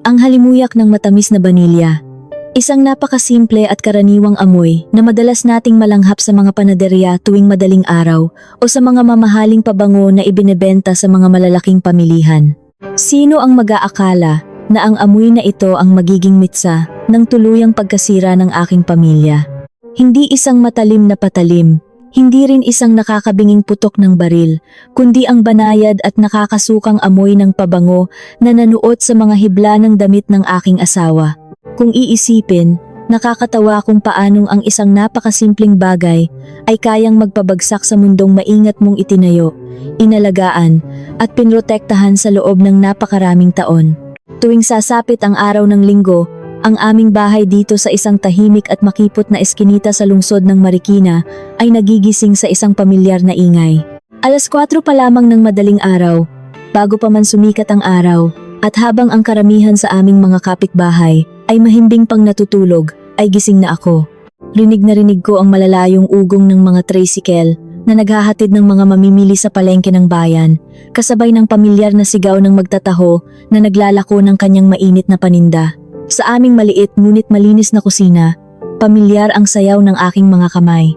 Ang halimuyak ng matamis na banilya. Isang napakasimple at karaniwang amoy na madalas nating malanghap sa mga panaderya tuwing madaling araw o sa mga mamahaling pabango na ibinebenta sa mga malalaking pamilihan. Sino ang mag-aakala na ang amoy na ito ang magiging mitsa ng tuluyang pagkasira ng aking pamilya? Hindi isang matalim na patalim, hindi rin isang nakakabinging putok ng baril, kundi ang banayad at nakakasukang amoy ng pabango na nanuot sa mga hibla ng damit ng aking asawa. Kung iisipin, nakakatawa kung paanong ang isang napakasimpleng bagay ay kayang magpabagsak sa mundong maingat mong itinayo, inalagaan, at pinrotektahan sa loob ng napakaraming taon. Tuwing sasapit ang araw ng linggo, ang aming bahay dito sa isang tahimik at makipot na eskinita sa lungsod ng Marikina ay nagigising sa isang pamilyar na ingay. 4:00 pa lamang ng madaling araw, bago pa man sumikat ang araw, at habang ang karamihan sa aming mga kapitbahay ay mahimbing pang natutulog, ay gising na ako. Rinig na rinig ko ang malalayong ugong ng mga tricycle na naghahatid ng mga mamimili sa palengke ng bayan, kasabay ng pamilyar na sigaw ng magtataho na naglalako ng kanyang mainit na paninda. Sa aming maliit ngunit malinis na kusina, pamilyar ang sayaw ng aking mga kamay.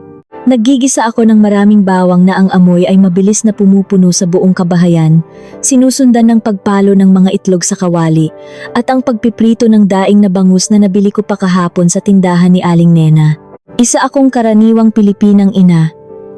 Naggigisa ako ng maraming bawang na ang amoy ay mabilis na pumupuno sa buong kabahayan, sinusundan ng pagpalo ng mga itlog sa kawali, at ang pagpiprito ng daing na bangus na nabili ko pa kahapon sa tindahan ni Aling Nena. Isa akong karaniwang Pilipinang ina.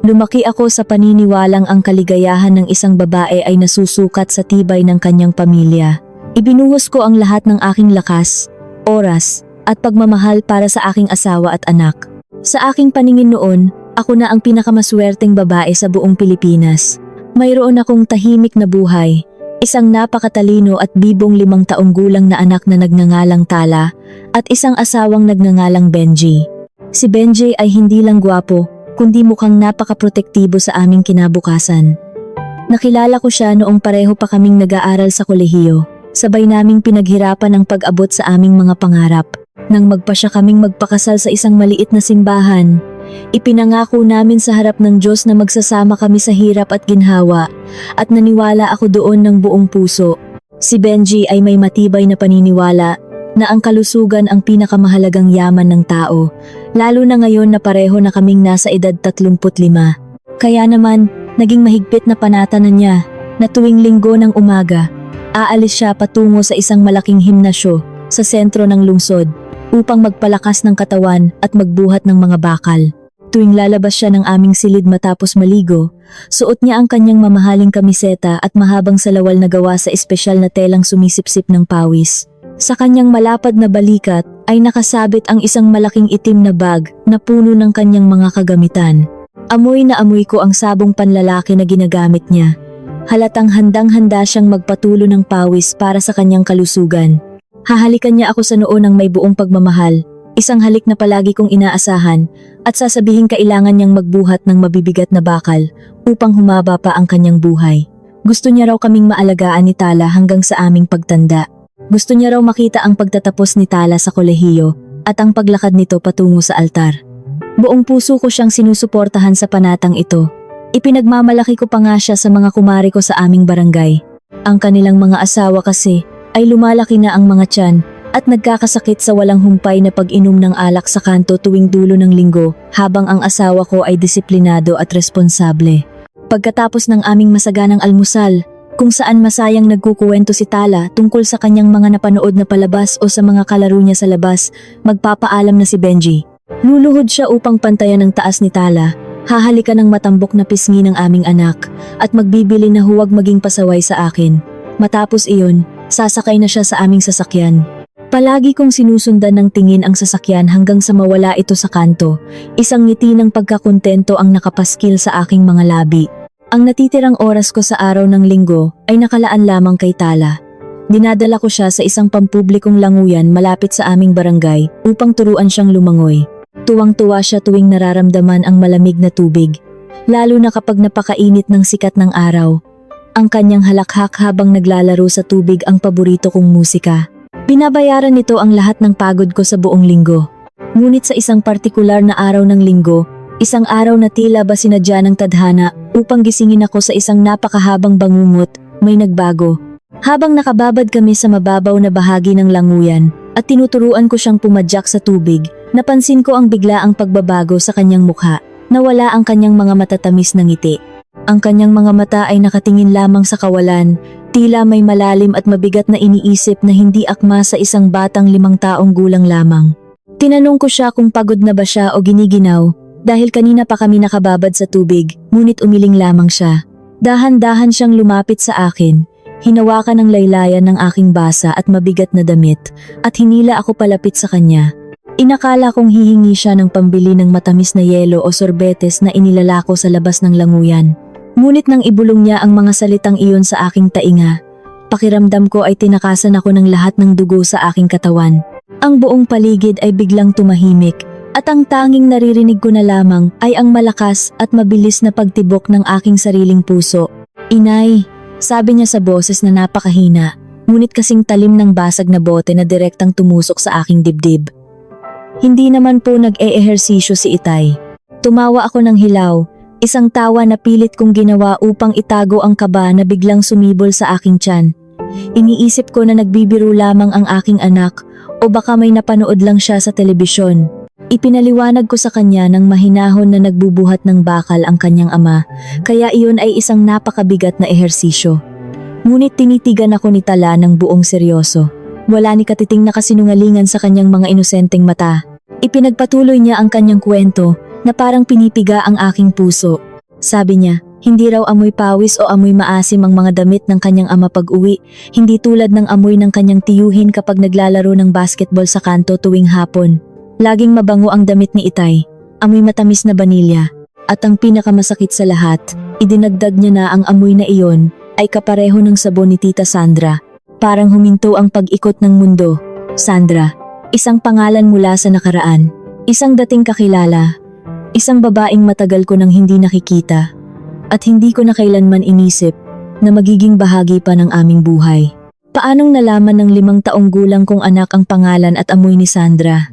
Lumaki ako sa paniniwalang ang kaligayahan ng isang babae ay nasusukat sa tibay ng kanyang pamilya. Ibinuhos ko ang lahat ng aking lakas, oras, at pagmamahal para sa aking asawa at anak. Sa aking paningin noon, ako na ang pinakamaswerteng babae sa buong Pilipinas. Mayroon akong tahimik na buhay, isang napakatalino at bibong 5 taong gulang na anak na nagngangalang Tala, at isang asawang nagngangalang Benji. Si Benji ay hindi lang gwapo, kundi mukhang napakaprotektibo sa aming kinabukasan. Nakilala ko siya noong pareho pa kaming nag-aaral sa kolehiyo. Sabay naming pinaghirapan ang pag-abot sa aming mga pangarap. Nang magpasya kaming magpakasal sa isang maliit na simbahan, ipinangako namin sa harap ng Diyos na magsasama kami sa hirap at ginhawa, at naniwala ako doon ng buong puso. Si Benji ay may matibay na paniniwala na ang kalusugan ang pinakamahalagang yaman ng tao, lalo na ngayon na pareho na kaming nasa edad 35. Kaya naman, naging mahigpit na panatanan niya na tuwing linggo ng umaga, aalis siya patungo sa isang malaking himnasyo sa sentro ng lungsod upang magpalakas ng katawan at magbuhat ng mga bakal. Tuwing lalabas siya ng aming silid matapos maligo, suot niya ang kanyang mamahaling kamiseta at mahabang salawal na gawa sa espesyal na telang sumisipsip ng pawis. Sa kanyang malapad na balikat ay nakasabit ang isang malaking itim na bag na puno ng kanyang mga kagamitan. Amoy na amoy ko ang sabong panlalaki na ginagamit niya. Halatang handang-handa siyang magpatulo ng pawis para sa kanyang kalusugan. Hahalikan niya ako sa noo ng may buong pagmamahal, isang halik na palagi kong inaasahan, at sasabihin kailangan niyang magbuhat ng mabibigat na bakal upang humaba pa ang kanyang buhay. Gusto niya raw kaming maalagaan ni Tala hanggang sa aming pagtanda. Gusto niya raw makita ang pagtatapos ni Tala sa kolehiyo at ang paglakad nito patungo sa altar. Buong puso ko siyang sinusuportahan sa panatang ito. Ipinagmamalaki ko pa nga siya sa mga kumari ko sa aming barangay. Ang kanilang mga asawa kasi ay lumalaki na ang mga tiyan at nagkakasakit sa walang humpay na pag-inom ng alak sa kanto tuwing dulo ng linggo, habang ang asawa ko ay disiplinado at responsable. Pagkatapos ng aming masaganang almusal, kung saan masayang nagkukuwento si Tala tungkol sa kanyang mga napanood na palabas o sa mga kalaro niya sa labas, magpapaalam na si Benji. Luluhod siya upang pantayan ang taas ni Tala. Hahalikan ng matambok na pisngi ng aming anak at magbibili na huwag maging pasaway sa akin. Matapos iyon, sasakay na siya sa aming sasakyan. Palagi kong sinusundan ng tingin ang sasakyan hanggang sa mawala ito sa kanto. Isang ngiti ng pagkakontento ang nakapaskil sa aking mga labi. Ang natitirang oras ko sa araw ng linggo ay nakalaan lamang kay Tala. Dinadala ko siya sa isang pampublikong languyan malapit sa aming barangay upang turuan siyang lumangoy. Tuwang-tuwa siya tuwing nararamdaman ang malamig na tubig, lalo na kapag napakainit ng sikat ng araw. Ang kanyang halakhak habang naglalaro sa tubig ang paborito kong musika. Binabayaran nito ang lahat ng pagod ko sa buong linggo. Ngunit sa isang partikular na araw ng linggo, isang araw na tila ba sinadya ng tadhana upang gisingin ako sa isang napakahabang bangungot, may nagbago. Habang nakababad kami sa mababaw na bahagi ng languyan at tinuturuan ko siyang pumadyak sa tubig, napansin ko ang biglaang pagbabago sa kanyang mukha. Nawala ang kanyang mga matatamis na ngiti. Ang kanyang mga mata ay nakatingin lamang sa kawalan, tila may malalim at mabigat na iniisip na hindi akma sa isang batang 5 taong gulang lamang. Tinanong ko siya kung pagod na ba siya o giniginaw dahil kanina pa kami nakababad sa tubig, ngunit umiling lamang siya. Dahan-dahan siyang lumapit sa akin. Hinawakan ng laylayan ng aking basa at mabigat na damit at hinila ako palapit sa kanya. Inakala kong hihingi siya ng pambili ng matamis na yelo o sorbetes na inilalako sa labas ng languyan. Ngunit nang ibulong niya ang mga salitang iyon sa aking tainga, pakiramdam ko ay tinakasan ako ng lahat ng dugo sa aking katawan. Ang buong paligid ay biglang tumahimik at ang tanging naririnig ko na lamang ay ang malakas at mabilis na pagtibok ng aking sariling puso. "Inay," sabi niya sa boses na napakahina, ngunit kasing talim ng basag na bote na direktang tumusok sa aking dibdib. Hindi naman po nag-e-ehersisyo si Itay. Tumawa ako ng hilaw, isang tawa na pilit kong ginawa upang itago ang kaba na biglang sumibol sa aking tiyan. Iniisip ko na nagbibiro lamang ang aking anak o baka may napanood lang siya sa telebisyon. Ipinaliwanag ko sa kanya ng mahinahon na nagbubuhat ng bakal ang kanyang ama, kaya iyon ay isang napakabigat na ehersisyo. Ngunit tinitigan ako ni Tala ng buong seryoso. Wala ni katiting na kasinungalingan sa kanyang mga inosenteng mata. Ipinagpatuloy niya ang kanyang kwento na parang pinipiga ang aking puso. Sabi niya, hindi raw amoy pawis o amoy maasim ang mga damit ng kanyang ama pag-uwi, hindi tulad ng amoy ng kanyang tiyuhin kapag naglalaro ng basketball sa kanto tuwing hapon. Laging mabango ang damit ni Itay, amoy matamis na banilya, at ang pinakamasakit sa lahat, idinagdag niya na ang amoy na iyon ay kapareho ng sabon ni Tita Sandra. Parang huminto ang pag-ikot ng mundo. Sandra, isang pangalan mula sa nakaraan, isang dating kakilala, isang babaeng matagal ko nang hindi nakikita, at hindi ko na kailanman inisip na magiging bahagi pa ng aming buhay. Paanong nalaman ng 5 taong gulang kong anak ang pangalan at amoy ni Sandra?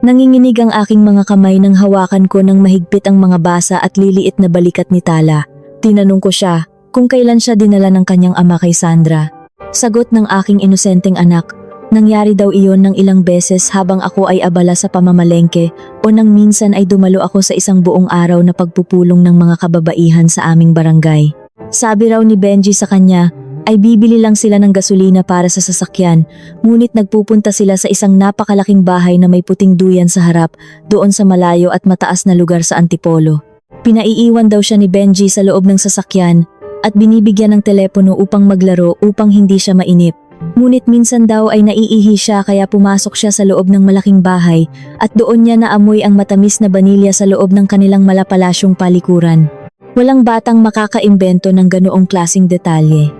Nanginginig ang aking mga kamay nang hawakan ko ng mahigpit ang mga basa at liliit na balikat ni Tala. Tinanong ko siya kung kailan siya dinala ng kanyang ama kay Sandra. Sagot ng aking inosenteng anak, nangyari daw iyon ng ilang beses habang ako ay abala sa pamamalengke o nang minsan ay dumalo ako sa isang buong araw na pagpupulong ng mga kababaihan sa aming barangay. Sabi raw ni Benji sa kanya, ay bibili lang sila ng gasolina para sa sasakyan, ngunit nagpupunta sila sa isang napakalaking bahay na may puting duyan sa harap, doon sa malayo at mataas na lugar sa Antipolo. Pinaiiwan daw siya ni Benji sa loob ng sasakyan at binibigyan ng telepono upang maglaro upang hindi siya mainip. Ngunit minsan daw ay naiihi siya kaya pumasok siya sa loob ng malaking bahay at doon niya naamoy ang matamis na banilya sa loob ng kanilang malapalasyong palikuran. Walang batang makakaimbento ng ganoong klasing detalye.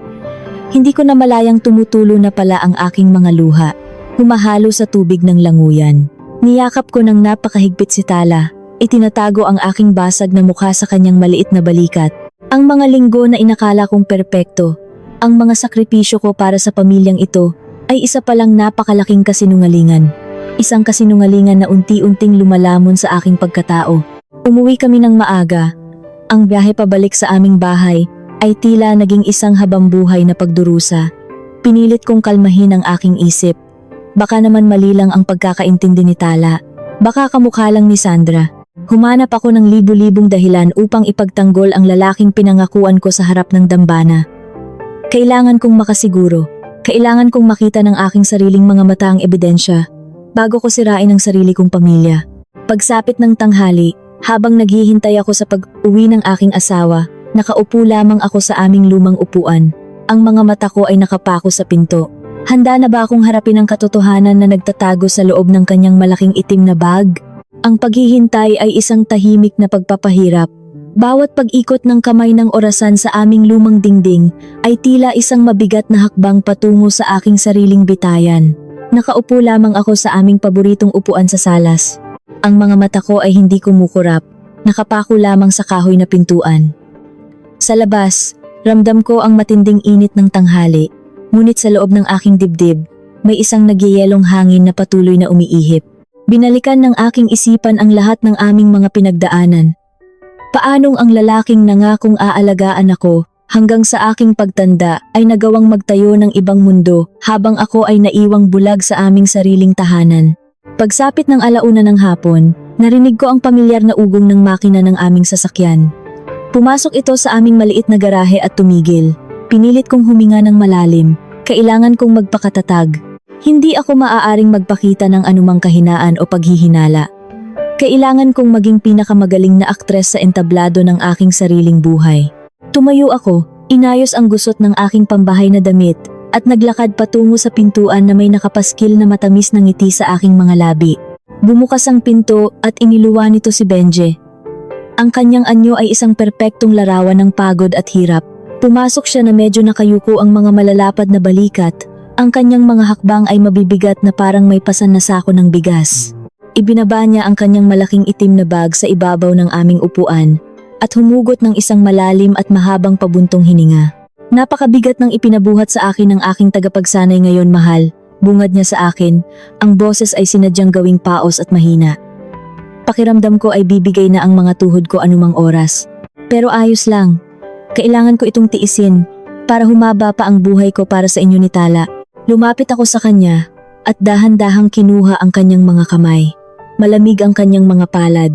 Hindi ko na malayang tumutulo na pala ang aking mga luha, humahalo sa tubig ng languyan. Niyakap ko ng napakahigpit si Tala, itinatago ang aking basag na mukha sa kanyang maliit na balikat. Ang mga linggo na inakala kong perpekto, ang mga sakripisyo ko para sa pamilyang ito, ay isa palang napakalaking kasinungalingan. Isang kasinungalingan na unti-unting lumalamon sa aking pagkatao. Umuwi kami ng maaga. Ang biyahe pabalik sa aming bahay ay tila naging isang habambuhay na pagdurusa. Pinilit kong kalmahin ang aking isip. Baka naman mali lang ang pagkakaintindi ni Tala. Baka kamukha lang ni Sandra. Humanap ako ng libu-libong dahilan upang ipagtanggol ang lalaking pinangakuan ko sa harap ng dambana. Kailangan kong makasiguro. Kailangan kong makita ng aking sariling mga mata ang ebidensya bago ko sirain ang sarili kong pamilya. Pagsapit ng tanghali, habang naghihintay ako sa pag-uwi ng aking asawa, nakaupo lamang ako sa aming lumang upuan. Ang mga mata ko ay nakapako sa pinto. Handa na ba akong harapin ang katotohanan na nagtatago sa loob ng kanyang malaking itim na bag? Ang paghihintay ay isang tahimik na pagpapahirap. Bawat pag-ikot ng kamay ng orasan sa aming lumang dingding ay tila isang mabigat na hakbang patungo sa aking sariling bitayan. Nakaupo lamang ako sa aming paboritong upuan sa salas. Ang mga mata ko ay hindi kumukurap. Nakapako lamang sa kahoy na pintuan. Sa labas, ramdam ko ang matinding init ng tanghali, ngunit sa loob ng aking dibdib, may isang nagyayelong hangin na patuloy na umiihip. Binalikan ng aking isipan ang lahat ng aming mga pinagdaanan. Paanong ang lalaking nangakong aalagaan ako hanggang sa aking pagtanda ay nagawang magtayo ng ibang mundo habang ako ay naiwang bulag sa aming sariling tahanan. Pagsapit ng alauna ng hapon, narinig ko ang pamilyar na ugong ng makina ng aming sasakyan. Pumasok ito sa aming maliit na garahe at tumigil. Pinilit kong huminga ng malalim. Kailangan kong magpakatatag. Hindi ako maaaring magpakita ng anumang kahinaan o paghihinala. Kailangan kong maging pinakamagaling na aktres sa entablado ng aking sariling buhay. Tumayo ako, inayos ang gusot ng aking pambahay na damit, at naglakad patungo sa pintuan na may nakapaskil na matamis na ngiti sa aking mga labi. Bumukas ang pinto at iniluwa nito si Benje. Ang kanyang anyo ay isang perpektong larawan ng pagod at hirap. Pumasok siya na medyo nakayuko ang mga malalapad na balikat. Ang kanyang mga hakbang ay mabibigat na parang may pasan na sako ng bigas. Ibinaba niya ang kanyang malaking itim na bag sa ibabaw ng aming upuan at humugot ng isang malalim at mahabang pabuntong hininga. Napakabigat ng ipinabuhat sa akin ng aking tagapagsanay ngayon, mahal. Bungad niya sa akin, ang boses ay sinadyang gawing paos at mahina. Pakiramdam ko ay bibigay na ang mga tuhod ko anumang oras. Pero ayos lang. Kailangan ko itong tiisin para humaba pa ang buhay ko para sa inyo ni Tala. Lumapit ako sa kanya at dahan-dahang kinuha ang kanyang mga kamay. Malamig ang kanyang mga palad.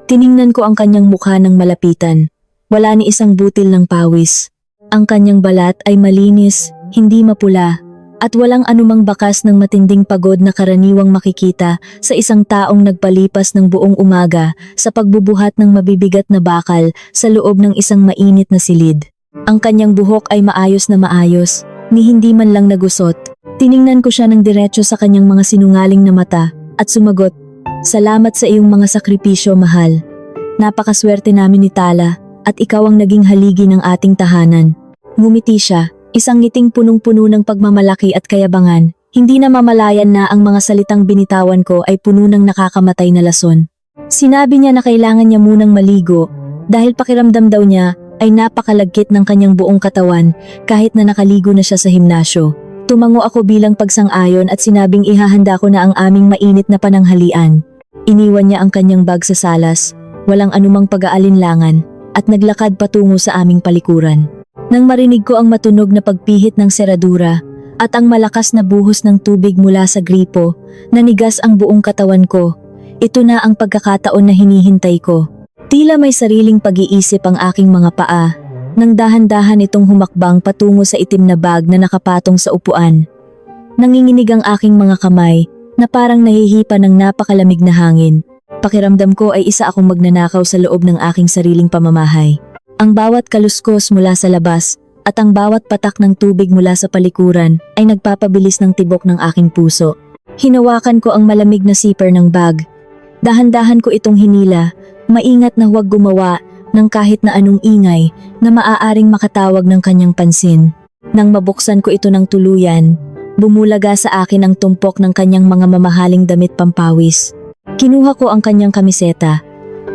Tiningnan ko ang kanyang mukha ng malapitan. Wala ni isang butil ng pawis. Ang kanyang balat ay malinis, hindi mapula, at walang anumang bakas ng matinding pagod na karaniwang makikita sa isang taong nagpalipas ng buong umaga sa pagbubuhat ng mabibigat na bakal sa loob ng isang mainit na silid. Ang kanyang buhok ay maayos na maayos, ni hindi man lang nagusot. Tiningnan ko siya ng diretso sa kanyang mga sinungaling na mata at sumagot, "Salamat sa iyong mga sakripisyo, mahal. Napakaswerte namin ni Tala at ikaw ang naging haligi ng ating tahanan." Ngumiti siya, isang ngiting punong-puno ng pagmamalaki at kayabangan. Hindi na mamalayan na ang mga salitang binitawan ko ay puno ng nakakamatay na lason. Sinabi niya na kailangan niya munang maligo dahil pakiramdam daw niya ay napakalagkit ng kanyang buong katawan kahit na nakaligo na siya sa himnasyo. Tumango ako bilang pagsang-ayon at sinabing ihahanda ko na ang aming mainit na pananghalian. Iniwan niya ang kanyang bag sa salas, walang anumang pag-aalinlangan, at naglakad patungo sa aming palikuran. Nang marinig ko ang matunog na pagpihit ng seradura at ang malakas na buhos ng tubig mula sa gripo, nanigas ang buong katawan ko. Ito na ang pagkakataon na hinihintay ko. Tila may sariling pag-iisip ang aking mga paa, nang dahan-dahan itong humakbang patungo sa itim na bag na nakapatong sa upuan. Nanginginig ang aking mga kamay na parang nahihipa ng napakalamig na hangin. Pakiramdam ko ay isa akong magnanakaw sa loob ng aking sariling pamamahay. Ang bawat kaluskos mula sa labas at ang bawat patak ng tubig mula sa palikuran ay nagpapabilis ng tibok ng aking puso. Hinawakan ko ang malamig na zipper ng bag. Dahan-dahan ko itong hinila, maingat na huwag gumawa ng kahit na anong ingay na maaaring makatawag ng kanyang pansin. Nang mabuksan ko ito ng tuluyan, bumulaga sa akin ang tumpok ng kanyang mga mamahaling damit pampawis. Kinuha ko ang kanyang kamiseta.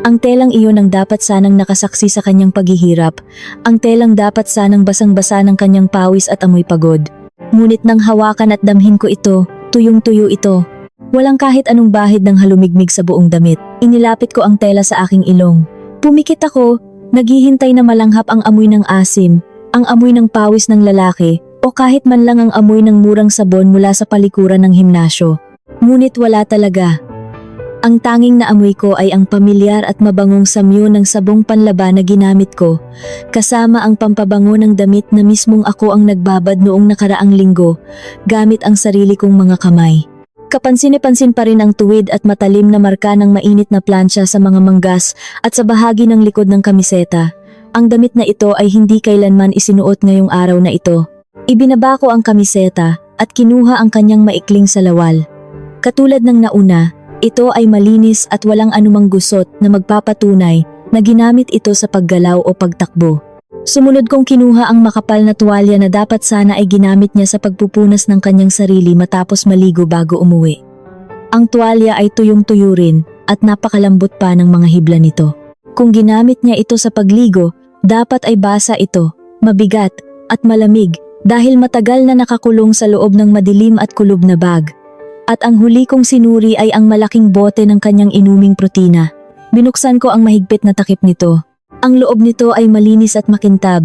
Ang telang iyon ang dapat sanang nakasaksi sa kanyang paghihirap, ang telang dapat sanang basang-basa ng kanyang pawis at amoy pagod. Ngunit nang hawakan at damhin ko ito, tuyong-tuyo ito. Walang kahit anong bahid ng halumigmig sa buong damit. Inilapit ko ang tela sa aking ilong. Pumikit ako, naghihintay na malanghap ang amoy ng asim, ang amoy ng pawis ng lalaki, o kahit man lang ang amoy ng murang sabon mula sa palikuran ng himnasyo. Ngunit wala talaga. Ang tanging naamoy ko ay ang pamilyar at mabangong samyo ng sabong panlaba na ginamit ko, kasama ang pampabango ng damit na mismong ako ang nagbabad noong nakaraang linggo, gamit ang sarili kong mga kamay. Kapansin-pansin pa rin ang tuwid at matalim na marka ng mainit na plancha sa mga manggas at sa bahagi ng likod ng kamiseta. Ang damit na ito ay hindi kailanman isinuot ngayong araw na ito. Ibinaba ko ang kamiseta at kinuha ang kanyang maikling salawal. Katulad ng nauna, ito ay malinis at walang anumang gusot na magpapatunay na ginamit ito sa paggalaw o pagtakbo. Sumunod kong kinuha ang makapal na tuwalya na dapat sana ay ginamit niya sa pagpupunas ng kanyang sarili matapos maligo bago umuwi. Ang tuwalya ay tuyong-tuyo rin at napakalambot pa ng mga hibla nito. Kung ginamit niya ito sa pagligo, dapat ay basa ito, mabigat at malamig dahil matagal na nakakulong sa loob ng madilim at kulob na bag. At ang huli kong sinuri ay ang malaking bote ng kanyang inuming protina. Binuksan ko ang mahigpit na takip nito. Ang loob nito ay malinis at makintab.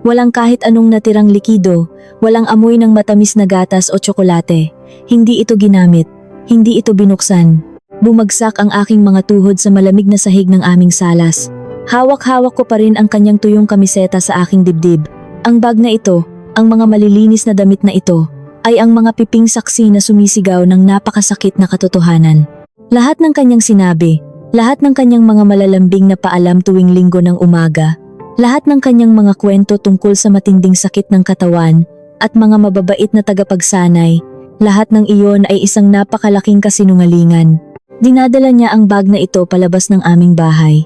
Walang kahit anong natirang likido, walang amoy ng matamis na gatas o tsokolate. Hindi ito ginamit, hindi ito binuksan. Bumagsak ang aking mga tuhod sa malamig na sahig ng aming salas. Hawak-hawak ko pa rin ang kanyang tuyong kamiseta sa aking dibdib. Ang bag na ito, ang mga malilinis na damit na ito, ay ang mga piping saksi na sumisigaw ng napakasakit na katotohanan. Lahat ng kanyang sinabi, lahat ng kanyang mga malalambing na paalam tuwing linggo ng umaga, lahat ng kanyang mga kwento tungkol sa matinding sakit ng katawan at mga mababait na tagapagsanay, lahat ng iyon ay isang napakalaking kasinungalingan. Dinadala niya ang bag na ito palabas ng aming bahay.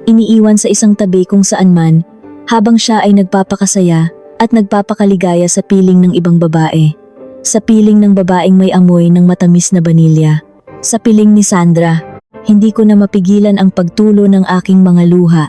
Iniiwan sa isang tabi kung saan man, habang siya ay nagpapakasaya at nagpapakaligaya sa piling ng ibang babae. Sa piling ng babaeng may amoy ng matamis na banilya. Sa piling ni Sandra, hindi ko na mapigilan ang pagtulo ng aking mga luha.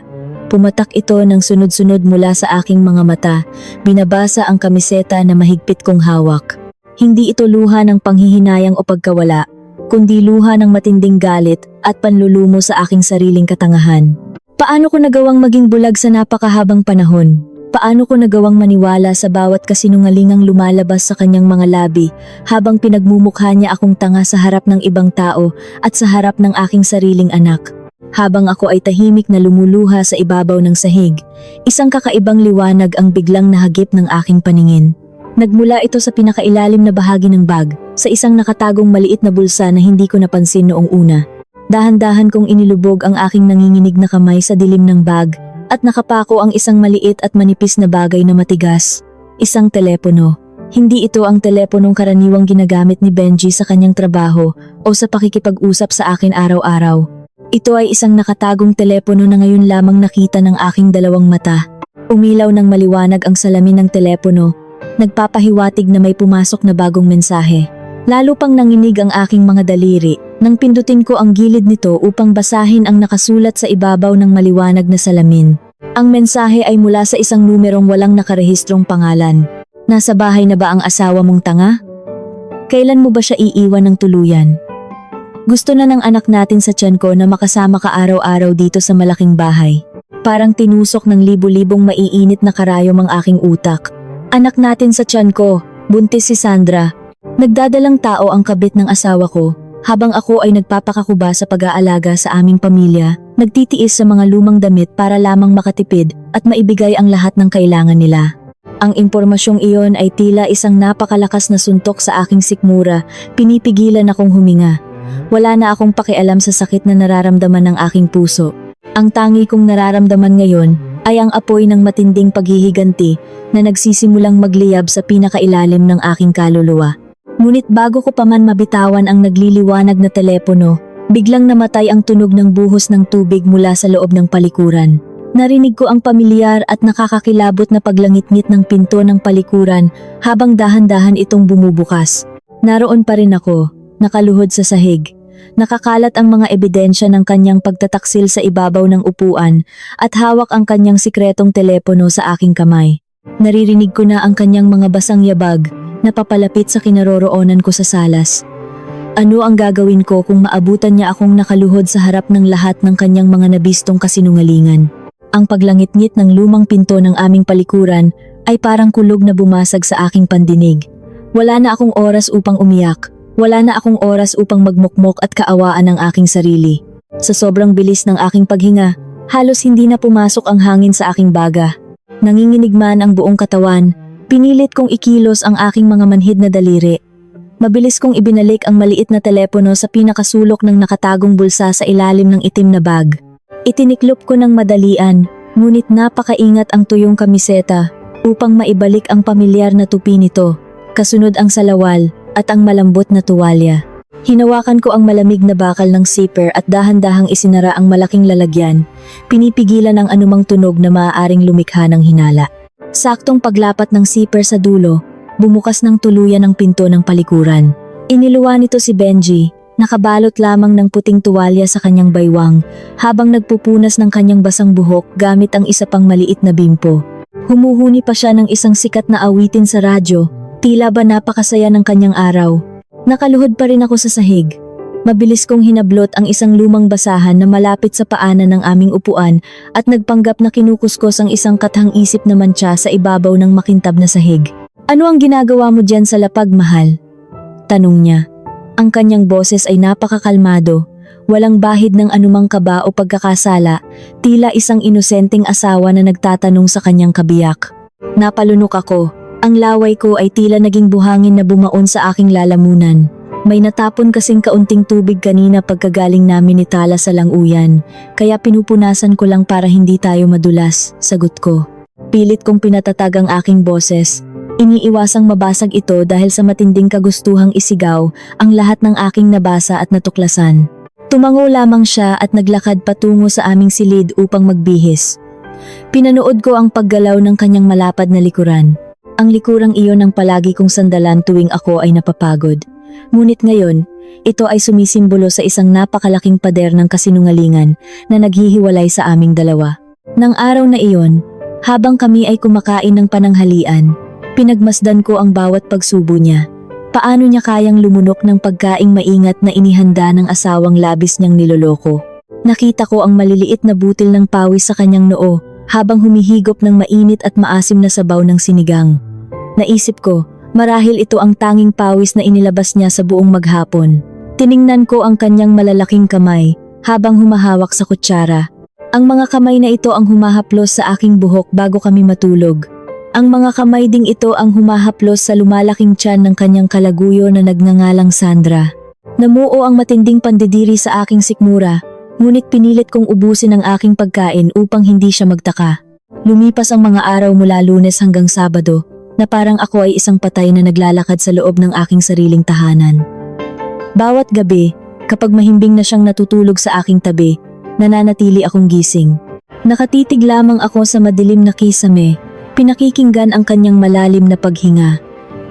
Pumatak ito ng sunod-sunod mula sa aking mga mata, binabasa ang kamiseta na mahigpit kong hawak. Hindi ito luha ng panghihinayang o pagkawala, kundi luha ng matinding galit at panlulumo sa aking sariling katangahan. Paano ko nagawang maging bulag sa napakahabang panahon? Paano ko nagawang maniwala sa bawat kasinungalingang lumalabas sa kanyang mga labi habang pinagmumukha niya akong tanga sa harap ng ibang tao at sa harap ng aking sariling anak? Habang ako ay tahimik na lumuluha sa ibabaw ng sahig, isang kakaibang liwanag ang biglang nahagip ng aking paningin. Nagmula ito sa pinakailalim na bahagi ng bag, sa isang nakatagong maliit na bulsa na hindi ko napansin noong una. Dahan-dahan kong inilubog ang aking nanginginig na kamay sa dilim ng bag at nakapako ang isang maliit at manipis na bagay na matigas. Isang telepono. Hindi ito ang teleponong karaniwang ginagamit ni Benji sa kanyang trabaho o sa pakikipag-usap sa akin araw-araw. Ito ay isang nakatagong telepono na ngayon lamang nakita ng aking dalawang mata. Umilaw ng maliwanag ang salamin ng telepono, nagpapahiwatig na may pumasok na bagong mensahe. Lalo pang nanginig ang aking mga daliri nang pindutin ko ang gilid nito upang basahin ang nakasulat sa ibabaw ng maliwanag na salamin. Ang mensahe ay mula sa isang numerong walang nakarehistrong pangalan. Nasa bahay na ba ang asawa mong tanga? Kailan mo ba siya iiwan ng tuluyan? Gusto na ng anak natin sa tiyan ko na makasama ka araw-araw dito sa malaking bahay. Parang tinusok ng libu-libong maiinit na karayom ang aking utak. Anak natin sa tiyan ko, buntis si Sandra. Nagdadalang tao ang kabit ng asawa ko, habang ako ay nagpapakakuba sa pag-aalaga sa aming pamilya, nagtitiis sa mga lumang damit para lamang makatipid at maibigay ang lahat ng kailangan nila. Ang impormasyong iyon ay tila isang napakalakas na suntok sa aking sikmura, pinipigilan akong huminga. Wala na akong pakialam sa sakit na nararamdaman ng aking puso. Ang tangi kong nararamdaman ngayon ay ang apoy ng matinding paghihiganti na nagsisimulang magliyab sa pinakailalim ng aking kaluluwa. Ngunit bago ko pa man mabitawan ang nagliliwanag na telepono, biglang namatay ang tunog ng buhos ng tubig mula sa loob ng palikuran. Narinig ko ang pamilyar at nakakakilabot na paglangit-ngit ng pinto ng palikuran habang dahan-dahan itong bumubukas. Naroon pa rin ako, nakaluhod sa sahig. Nakakalat ang mga ebidensya ng kanyang pagtataksil sa ibabaw ng upuan at hawak ang kanyang sikretong telepono sa aking kamay. Naririnig ko na ang kanyang mga basang yabag na papalapit sa kinaroroonan ko sa salas. Ano ang gagawin ko kung maabutan niya akong nakaluhod sa harap ng lahat ng kanyang mga nabistong kasinungalingan? Ang paglangit-ngit ng lumang pinto ng aming palikuran ay parang kulog na bumasag sa aking pandinig. Wala na akong oras upang umiyak. Wala na akong oras upang magmukmok at kaawaan ang aking sarili. Sa sobrang bilis ng aking paghinga, halos hindi na pumasok ang hangin sa aking baga. Nanginginig man ang buong katawan, pinilit kong ikilos ang aking mga manhid na daliri. Mabilis kong ibinalik ang maliit na telepono sa pinakasulok ng nakatagong bulsa sa ilalim ng itim na bag. Itiniklop ko ng madalian, ngunit napakaingat ang tuyong kamiseta upang maibalik ang pamilyar na tupi nito, kasunod ang salawal at ang malambot na tuwalya. Hinawakan ko ang malamig na bakal ng zipper at dahan-dahang isinara ang malaking lalagyan, pinipigilan ang anumang tunog na maaaring lumikha ng hinala. Saktong paglapat ng zipper sa dulo, bumukas ng tuluyan ang pinto ng palikuran. Iniluwa nito si Benji, nakabalot lamang ng puting tuwalya sa kanyang baywang, habang nagpupunas ng kanyang basang buhok gamit ang isa pang maliit na bimpo. Humuhuni pa siya ng isang sikat na awitin sa radyo, tila ba napakasaya ng kanyang araw. Nakaluhod pa rin ako sa sahig. Mabilis kong hinablot ang isang lumang basahan na malapit sa paanan ng aming upuan at nagpanggap na kinukuskos ang isang kathang-isip na mantsa sa ibabaw ng makintab na sahig. "Ano ang ginagawa mo diyan sa lapag, mahal?" tanong niya. Ang kanyang boses ay napakakalmado, walang bahid ng anumang kaba o pagkakasala, tila isang inosenteng asawa na nagtatanong sa kanyang kabiyak. Napalunok ako. Ang laway ko ay tila naging buhangin na bumaon sa aking lalamunan. May natapon kasing kaunting tubig kanina pagkagaling namin ni Tala sa languyan, kaya pinupunasan ko lang para hindi tayo madulas, sagot ko. Pilit kong pinatatag ang aking boses. Iniiwasang mabasag ito dahil sa matinding kagustuhang isigaw ang lahat ng aking nabasa at natuklasan. Tumango lamang siya at naglakad patungo sa aming silid upang magbihis. Pinanood ko ang paggalaw ng kanyang malapad na likuran. Ang likurang iyon ang palagi kong sandalan tuwing ako ay napapagod. Ngunit ngayon, ito ay sumisimbolo sa isang napakalaking pader ng kasinungalingan na naghihiwalay sa aming dalawa. Nang araw na iyon, habang kami ay kumakain ng pananghalian, pinagmasdan ko ang bawat pagsubo niya. Paano niya kayang lumunok ng pagkaing maingat na inihanda ng asawang labis niyang niloloko? Nakita ko ang maliliit na butil ng pawis sa kanyang noo habang humihigop ng mainit at maasim na sabaw ng sinigang. Naisip ko, marahil ito ang tanging pawis na inilabas niya sa buong maghapon. Tiningnan ko ang kanyang malalaking kamay habang humahawak sa kutsara. Ang mga kamay na ito ang humahaplos sa aking buhok bago kami matulog. Ang mga kamay ding ito ang humahaplos sa lumalaking tiyan ng kanyang kalaguyo na nagngangalang Sandra. Namuo ang matinding pandidiri sa aking sikmura, ngunit pinilit kong ubusin ang aking pagkain upang hindi siya magtaka. Lumipas ang mga araw mula Lunes hanggang Sabado, na parang ako ay isang patay na naglalakad sa loob ng aking sariling tahanan. Bawat gabi, kapag mahimbing na siyang natutulog sa aking tabi, nananatili akong gising. Nakatitig lamang ako sa madilim na kisame, pinakikinggan ang kanyang malalim na paghinga.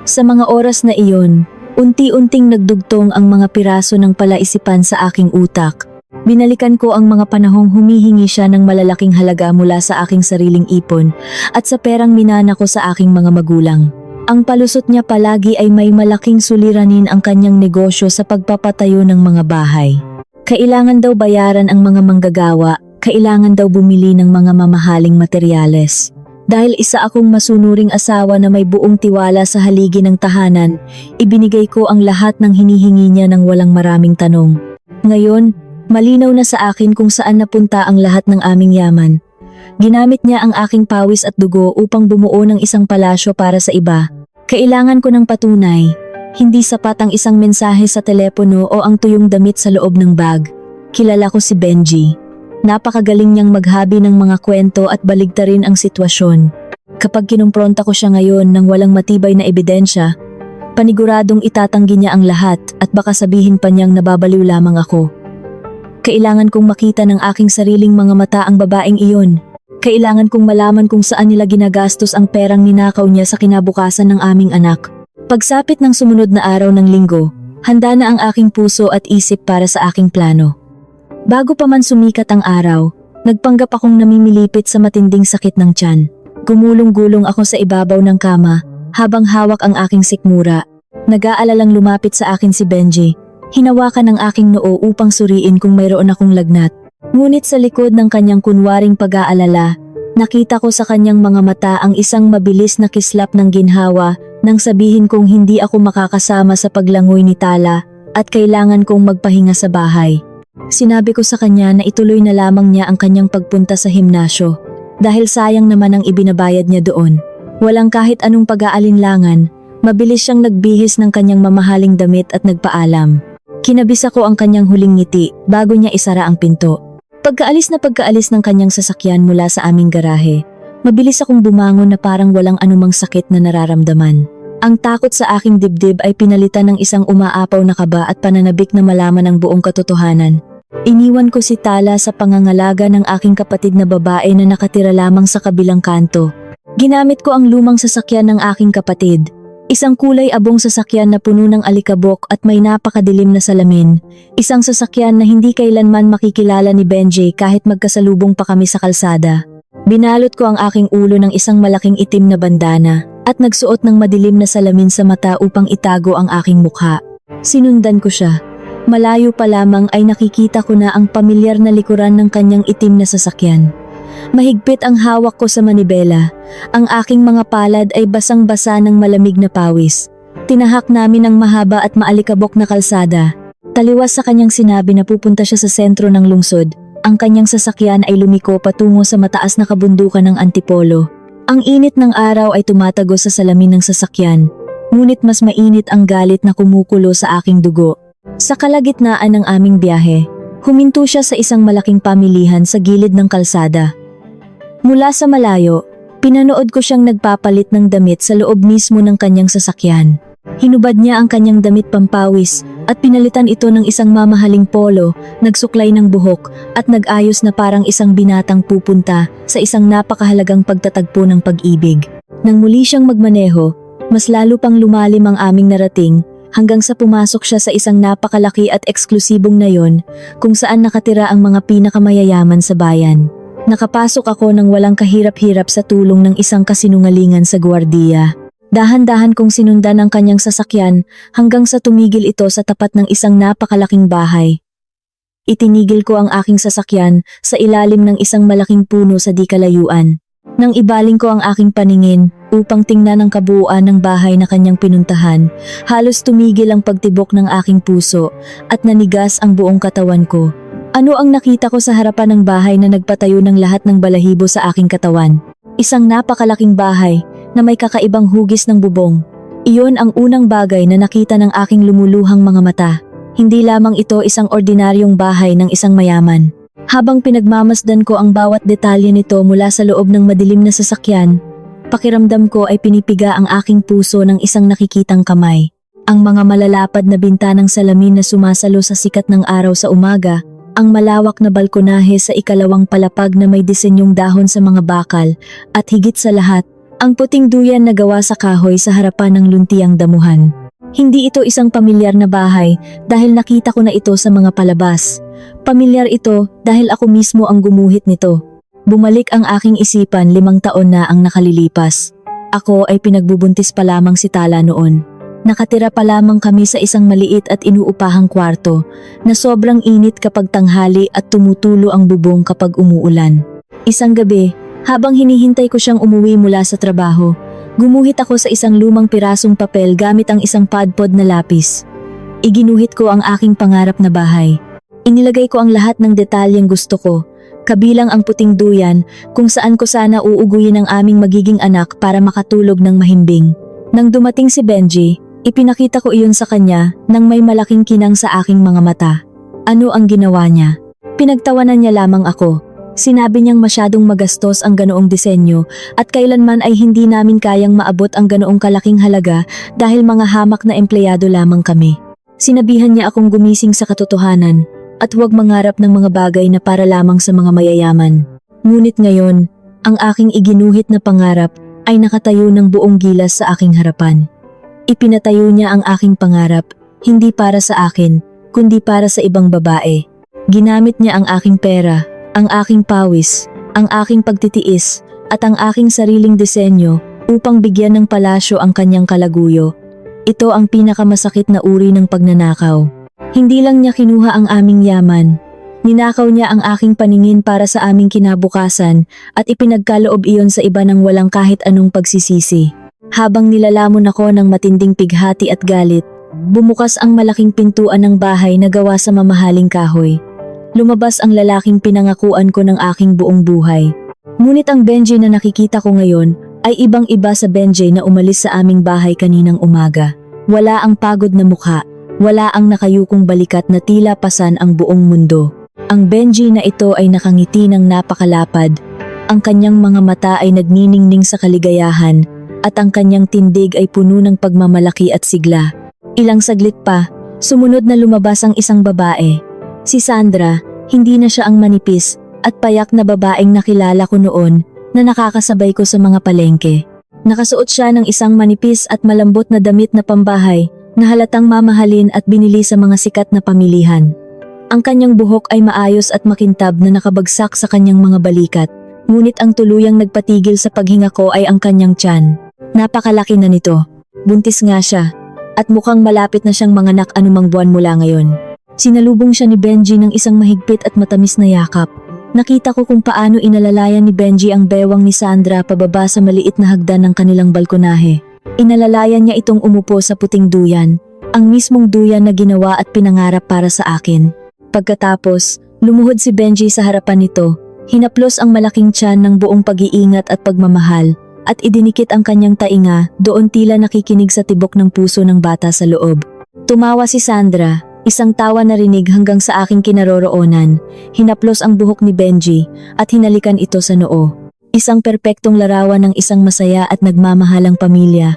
Sa mga oras na iyon, unti-unting nagdugtong ang mga piraso ng palaisipan sa aking utak. Binalikan ko ang mga panahong humihingi siya ng malalaking halaga mula sa aking sariling ipon at sa perang minana ko sa aking mga magulang. Ang palusot niya palagi ay may malaking suliranin ang kanyang negosyo sa pagpapatayo ng mga bahay. Kailangan daw bayaran ang mga manggagawa, kailangan daw bumili ng mga mamahaling materyales. Dahil isa akong masunuring asawa na may buong tiwala sa haligi ng tahanan, ibinigay ko ang lahat ng hinihingi niya ng walang maraming tanong. Ngayon, malinaw na sa akin kung saan napunta ang lahat ng aming yaman. Ginamit niya ang aking pawis at dugo upang bumuo ng isang palasyo para sa iba. Kailangan ko ng patunay. Hindi sapat ang isang mensahe sa telepono o ang tuyong damit sa loob ng bag. Kilala ko si Benji. Napakagaling niyang maghabi ng mga kwento at baligtarin ang sitwasyon. Kapag kinumpronta ko siya ngayon ng walang matibay na ebidensya, paniguradong itatanggi niya ang lahat at baka sabihin pa niyang nababaliw lamang ako. Kailangan kong makita ng aking sariling mga mata ang babaeng iyon. Kailangan kong malaman kung saan nila ginagastos ang perang ninakaw niya sa kinabukasan ng aming anak. Pagsapit ng sumunod na araw ng linggo, handa na ang aking puso at isip para sa aking plano. Bago pa man sumikat ang araw, nagpanggap akong namimilipit sa matinding sakit ng tiyan. Gumulong-gulong ako sa ibabaw ng kama habang hawak ang aking sikmura. Nag-aalalang lumapit sa akin si Benji. Hinawakan ang aking noo upang suriin kung mayroon akong lagnat. Ngunit sa likod ng kanyang kunwaring pag-aalala, nakita ko sa kanyang mga mata ang isang mabilis na kislap ng ginhawa nang sabihin kong hindi ako makakasama sa paglangoy ni Tala at kailangan kong magpahinga sa bahay. Sinabi ko sa kanya na ituloy na lamang niya ang kanyang pagpunta sa himnasyo dahil sayang naman ang ibinabayad niya doon. Walang kahit anong pag-aalinlangan, mabilis siyang nagbihis ng kanyang mamahaling damit at nagpaalam. Kinabis ako ang kanyang huling ngiti bago niya isara ang pinto. Pagkaalis ng kanyang sasakyan mula sa aming garahe, mabilis akong bumangon na parang walang anumang sakit na nararamdaman. Ang takot sa aking dibdib ay pinalitan ng isang umaapaw na kaba at pananabik na malaman ang buong katotohanan. Iniwan ko si Tala sa pangangalaga ng aking kapatid na babae na nakatira lamang sa kabilang kanto. Ginamit ko ang lumang sasakyan ng aking kapatid. Isang kulay abong sasakyan na puno ng alikabok at may napakadilim na salamin. Isang sasakyan na hindi kailanman makikilala ni Benji kahit magkasalubong pa kami sa kalsada. Binalot ko ang aking ulo ng isang malaking itim na bandana at nagsuot ng madilim na salamin sa mata upang itago ang aking mukha. Sinundan ko siya. Malayo pa lamang ay nakikita ko na ang pamilyar na likuran ng kanyang itim na sasakyan. Mahigpit ang hawak ko sa manibela. Ang aking mga palad ay basang-basa ng malamig na pawis. Tinahak namin ang mahaba at maalikabok na kalsada. Taliwas sa kanyang sinabi na pupunta siya sa sentro ng lungsod. Ang kanyang sasakyan ay lumiko patungo sa mataas na kabundukan ng Antipolo. Ang init ng araw ay tumatagos sa salamin ng sasakyan. Ngunit mas mainit ang galit na kumukulo sa aking dugo. Sa kalagitnaan ng aming biyahe, huminto siya sa isang malaking pamilihan sa gilid ng kalsada. Mula sa malayo, pinanood ko siyang nagpapalit ng damit sa loob mismo ng kanyang sasakyan. Hinubad niya ang kanyang damit pampawis at pinalitan ito ng isang mamahaling polo, nagsuklay ng buhok at nag-ayos na parang isang binatang pupunta sa isang napakahalagang pagtatagpo ng pag-ibig. Nang muli siyang magmaneho, mas lalo pang lumalim ang aming narating hanggang sa pumasok siya sa isang napakalaki at eksklusibong nayon kung saan nakatira ang mga pinakamayayaman sa bayan. Nakapasok ako nang walang kahirap-hirap sa tulong ng isang kasinungalingan sa gwardiya. Dahan-dahan kong sinundan ang kanyang sasakyan hanggang sa tumigil ito sa tapat ng isang napakalaking bahay. Itinigil ko ang aking sasakyan sa ilalim ng isang malaking puno sa di kalayuan. Nang ibaling ko ang aking paningin upang tingnan ang kabuuan ng bahay na kanyang pinuntahan, halos tumigil ang pagtibok ng aking puso at nanigas ang buong katawan ko. Ano ang nakita ko sa harapan ng bahay na nagpatayo ng lahat ng balahibo sa aking katawan? Isang napakalaking bahay na may kakaibang hugis ng bubong. Iyon ang unang bagay na nakita ng aking lumuluhang mga mata. Hindi lamang ito isang ordinaryong bahay ng isang mayaman. Habang pinagmamasdan ko ang bawat detalye nito mula sa loob ng madilim na sasakyan, pakiramdam ko ay pinipiga ang aking puso ng isang nakikitang kamay. Ang mga malalapad na bintanang salamin na sumasalo sa sikat ng araw sa umaga, ang malawak na balkonahe sa ikalawang palapag na may disenyong dahon sa mga bakal, at higit sa lahat, ang puting duyan na gawa sa kahoy sa harapan ng luntiang damuhan. Hindi ito isang pamilyar na bahay dahil nakita ko na ito sa mga palabas. Pamilyar ito dahil ako mismo ang gumuhit nito. Bumalik ang aking isipan 5 taon na ang nakalilipas. Ako ay pinagbubuntis pa lamang si Tala noon. Nakatira pa lamang kami sa isang maliit at inuupahang kwarto na sobrang init kapag tanghali at tumutulo ang bubong kapag umuulan. Isang gabi, habang hinihintay ko siyang umuwi mula sa trabaho, gumuhit ako sa isang lumang pirasong papel gamit ang isang padpod na lapis. Iginuhit ko ang aking pangarap na bahay. Inilagay ko ang lahat ng detalyeng gusto ko, kabilang ang puting duyan kung saan ko sana uuguin ang aming magiging anak para makatulog ng mahimbing. Nang dumating si Benji, ipinakita ko iyon sa kanya nang may malaking kinang sa aking mga mata. Ano ang ginawa niya? Pinagtawanan niya lamang ako. Sinabi niyang masyadong magastos ang ganoong disenyo at kailanman ay hindi namin kayang maabot ang ganoong kalaking halaga dahil mga hamak na empleyado lamang kami. Sinabihan niya akong gumising sa katotohanan at huwag mangarap ng mga bagay na para lamang sa mga mayayaman. Ngunit ngayon, ang aking iginuhit na pangarap ay nakatayo ng buong gilas sa aking harapan. Ipinatayo niya ang aking pangarap, hindi para sa akin, kundi para sa ibang babae. Ginamit niya ang aking pera, ang aking pawis, ang aking pagtitiis, at ang aking sariling disenyo upang bigyan ng palasyo ang kanyang kalaguyo. Ito ang pinakamasakit na uri ng pagnanakaw. Hindi lang niya kinuha ang aming yaman. Ninakaw niya ang aking paningin para sa aming kinabukasan at ipinagkaloob iyon sa iba ng walang kahit anong pagsisisi. Habang nilalamon ako ng matinding pighati at galit, bumukas ang malaking pintuan ng bahay na gawa sa mamahaling kahoy. Lumabas ang lalaking pinangakuan ko ng aking buong buhay. Ngunit ang Benji na nakikita ko ngayon ay ibang-iba sa Benji na umalis sa aming bahay kaninang umaga. Wala ang pagod na mukha. Wala ang nakayukong balikat na tila pasan ang buong mundo. Ang Benji na ito ay nakangiti ng napakalapad. Ang kanyang mga mata ay nagniningning sa kaligayahan at ang kanyang tindig ay puno ng pagmamalaki at sigla. Ilang saglit pa, sumunod na lumabas ang isang babae. Si Sandra, hindi na siya ang manipis at payak na babaeng nakilala ko noon na nakakasabay ko sa mga palengke. Nakasuot siya ng isang manipis at malambot na damit na pambahay na halatang mamahalin at binili sa mga sikat na pamilihan. Ang kanyang buhok ay maayos at makintab na nakabagsak sa kanyang mga balikat, ngunit ang tuluyang nagpatigil sa paghinga ko ay ang kanyang tiyan. Napakalaki na nito. Buntis nga siya, at mukhang malapit na siyang manganak anumang buwan mula ngayon. Sinalubong siya ni Benji ng isang mahigpit at matamis na yakap. Nakita ko kung paano inalalayan ni Benji ang bewang ni Sandra pababa sa maliit na hagdan ng kanilang balkonahe. Inalalayan niya itong umupo sa puting duyan, ang mismong duyan na ginawa at pinangarap para sa akin. Pagkatapos, lumuhod si Benji sa harapan nito, hinaplos ang malaking tiyan ng buong pag-iingat at pagmamahal, at idinikit ang kanyang tainga, doon tila nakikinig sa tibok ng puso ng bata sa loob. Tumawa si Sandra, isang tawa na rinig hanggang sa aking kinaroroonan, hinaplos ang buhok ni Benji, at hinalikan ito sa noo. Isang perpektong larawan ng isang masaya at nagmamahalang pamilya.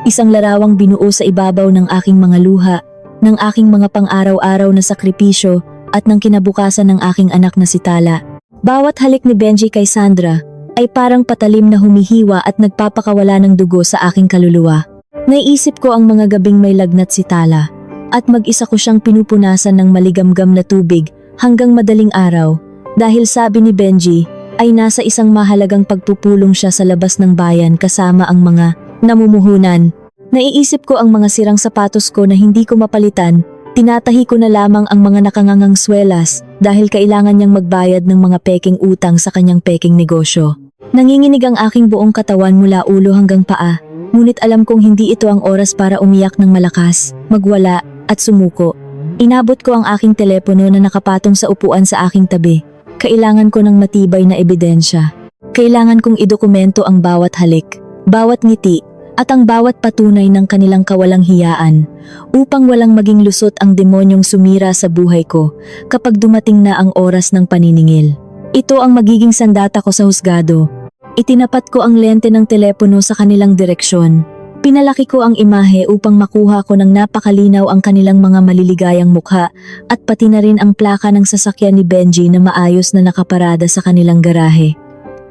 Isang larawang binuo sa ibabaw ng aking mga luha, ng aking mga pang-araw-araw na sakripisyo, at ng kinabukasan ng aking anak na si Tala. Bawat halik ni Benji kay Sandra ay parang patalim na humihiwa at nagpapakawala ng dugo sa aking kaluluwa. Naiisip ko ang mga gabing may lagnat si Tala, at mag-isa ko siyang pinupunasan ng maligamgam na tubig hanggang madaling araw, dahil sabi ni Benji ay nasa isang mahalagang pagpupulong siya sa labas ng bayan kasama ang mga namumuhunan. Naiisip ko ang mga sirang sapatos ko na hindi ko mapalitan, tinatahi ko na lamang ang mga nakangangang swelas dahil kailangan niyang magbayad ng mga peking utang sa kanyang peking negosyo. Nanginginig ang aking buong katawan mula ulo hanggang paa, ngunit alam kong hindi ito ang oras para umiyak ng malakas, magwala, at sumuko. Inabot ko ang aking telepono na nakapatong sa upuan sa aking tabi. Kailangan ko ng matibay na ebidensya. Kailangan kong idokumento ang bawat halik, bawat ngiti, at ang bawat patunay ng kanilang kawalang hiyaan, upang walang maging lusot ang demonyong sumira sa buhay ko kapag dumating na ang oras ng paniningil. Ito ang magiging sandata ko sa husgado. Itinapat ko ang lente ng telepono sa kanilang direksyon. Pinalaki ko ang imahe upang makuha ko ng napakalinaw ang kanilang mga maliligayang mukha at pati na rin ang plaka ng sasakyan ni Benji na maayos na nakaparada sa kanilang garahe.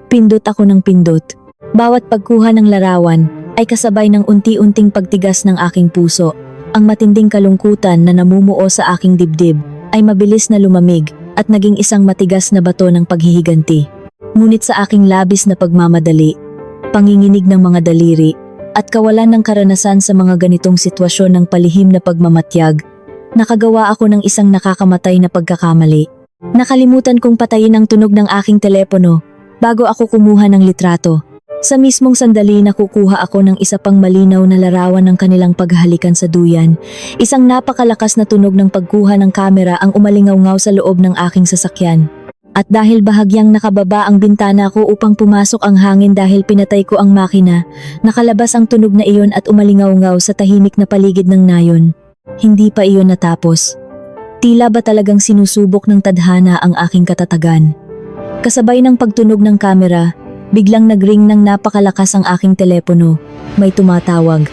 Pindot ako ng pindot. Bawat pagkuha ng larawan ay kasabay ng unti-unting pagtigas ng aking puso. Ang matinding kalungkutan na namumuo sa aking dibdib ay mabilis na lumamig at naging isang matigas na bato ng paghihiganti. Ngunit sa aking labis na pagmamadali, panginginig ng mga daliri, at kawalan ng karanasan sa mga ganitong sitwasyon ng palihim na pagmamatyag, nakagawa ako ng isang nakakamatay na pagkakamali. Nakalimutan kong patayin ang tunog ng aking telepono bago ako kumuha ng litrato. Sa mismong sandali nakukuha ako ng isa pang malinaw na larawan ng kanilang paghahalikan sa duyan. Isang napakalakas na tunog ng pagkuha ng kamera ang umalingaw-ngaw sa loob ng aking sasakyan. At dahil bahagyang nakababa ang bintana ko upang pumasok ang hangin dahil pinatay ko ang makina, nakalabas ang tunog na iyon at umalingaw-ngaw sa tahimik na paligid ng nayon. Hindi pa iyon natapos. Tila ba talagang sinusubok ng tadhana ang aking katatagan? Kasabay ng pagtunog ng kamera, biglang nagring ng napakalakas ang aking telepono. May tumatawag.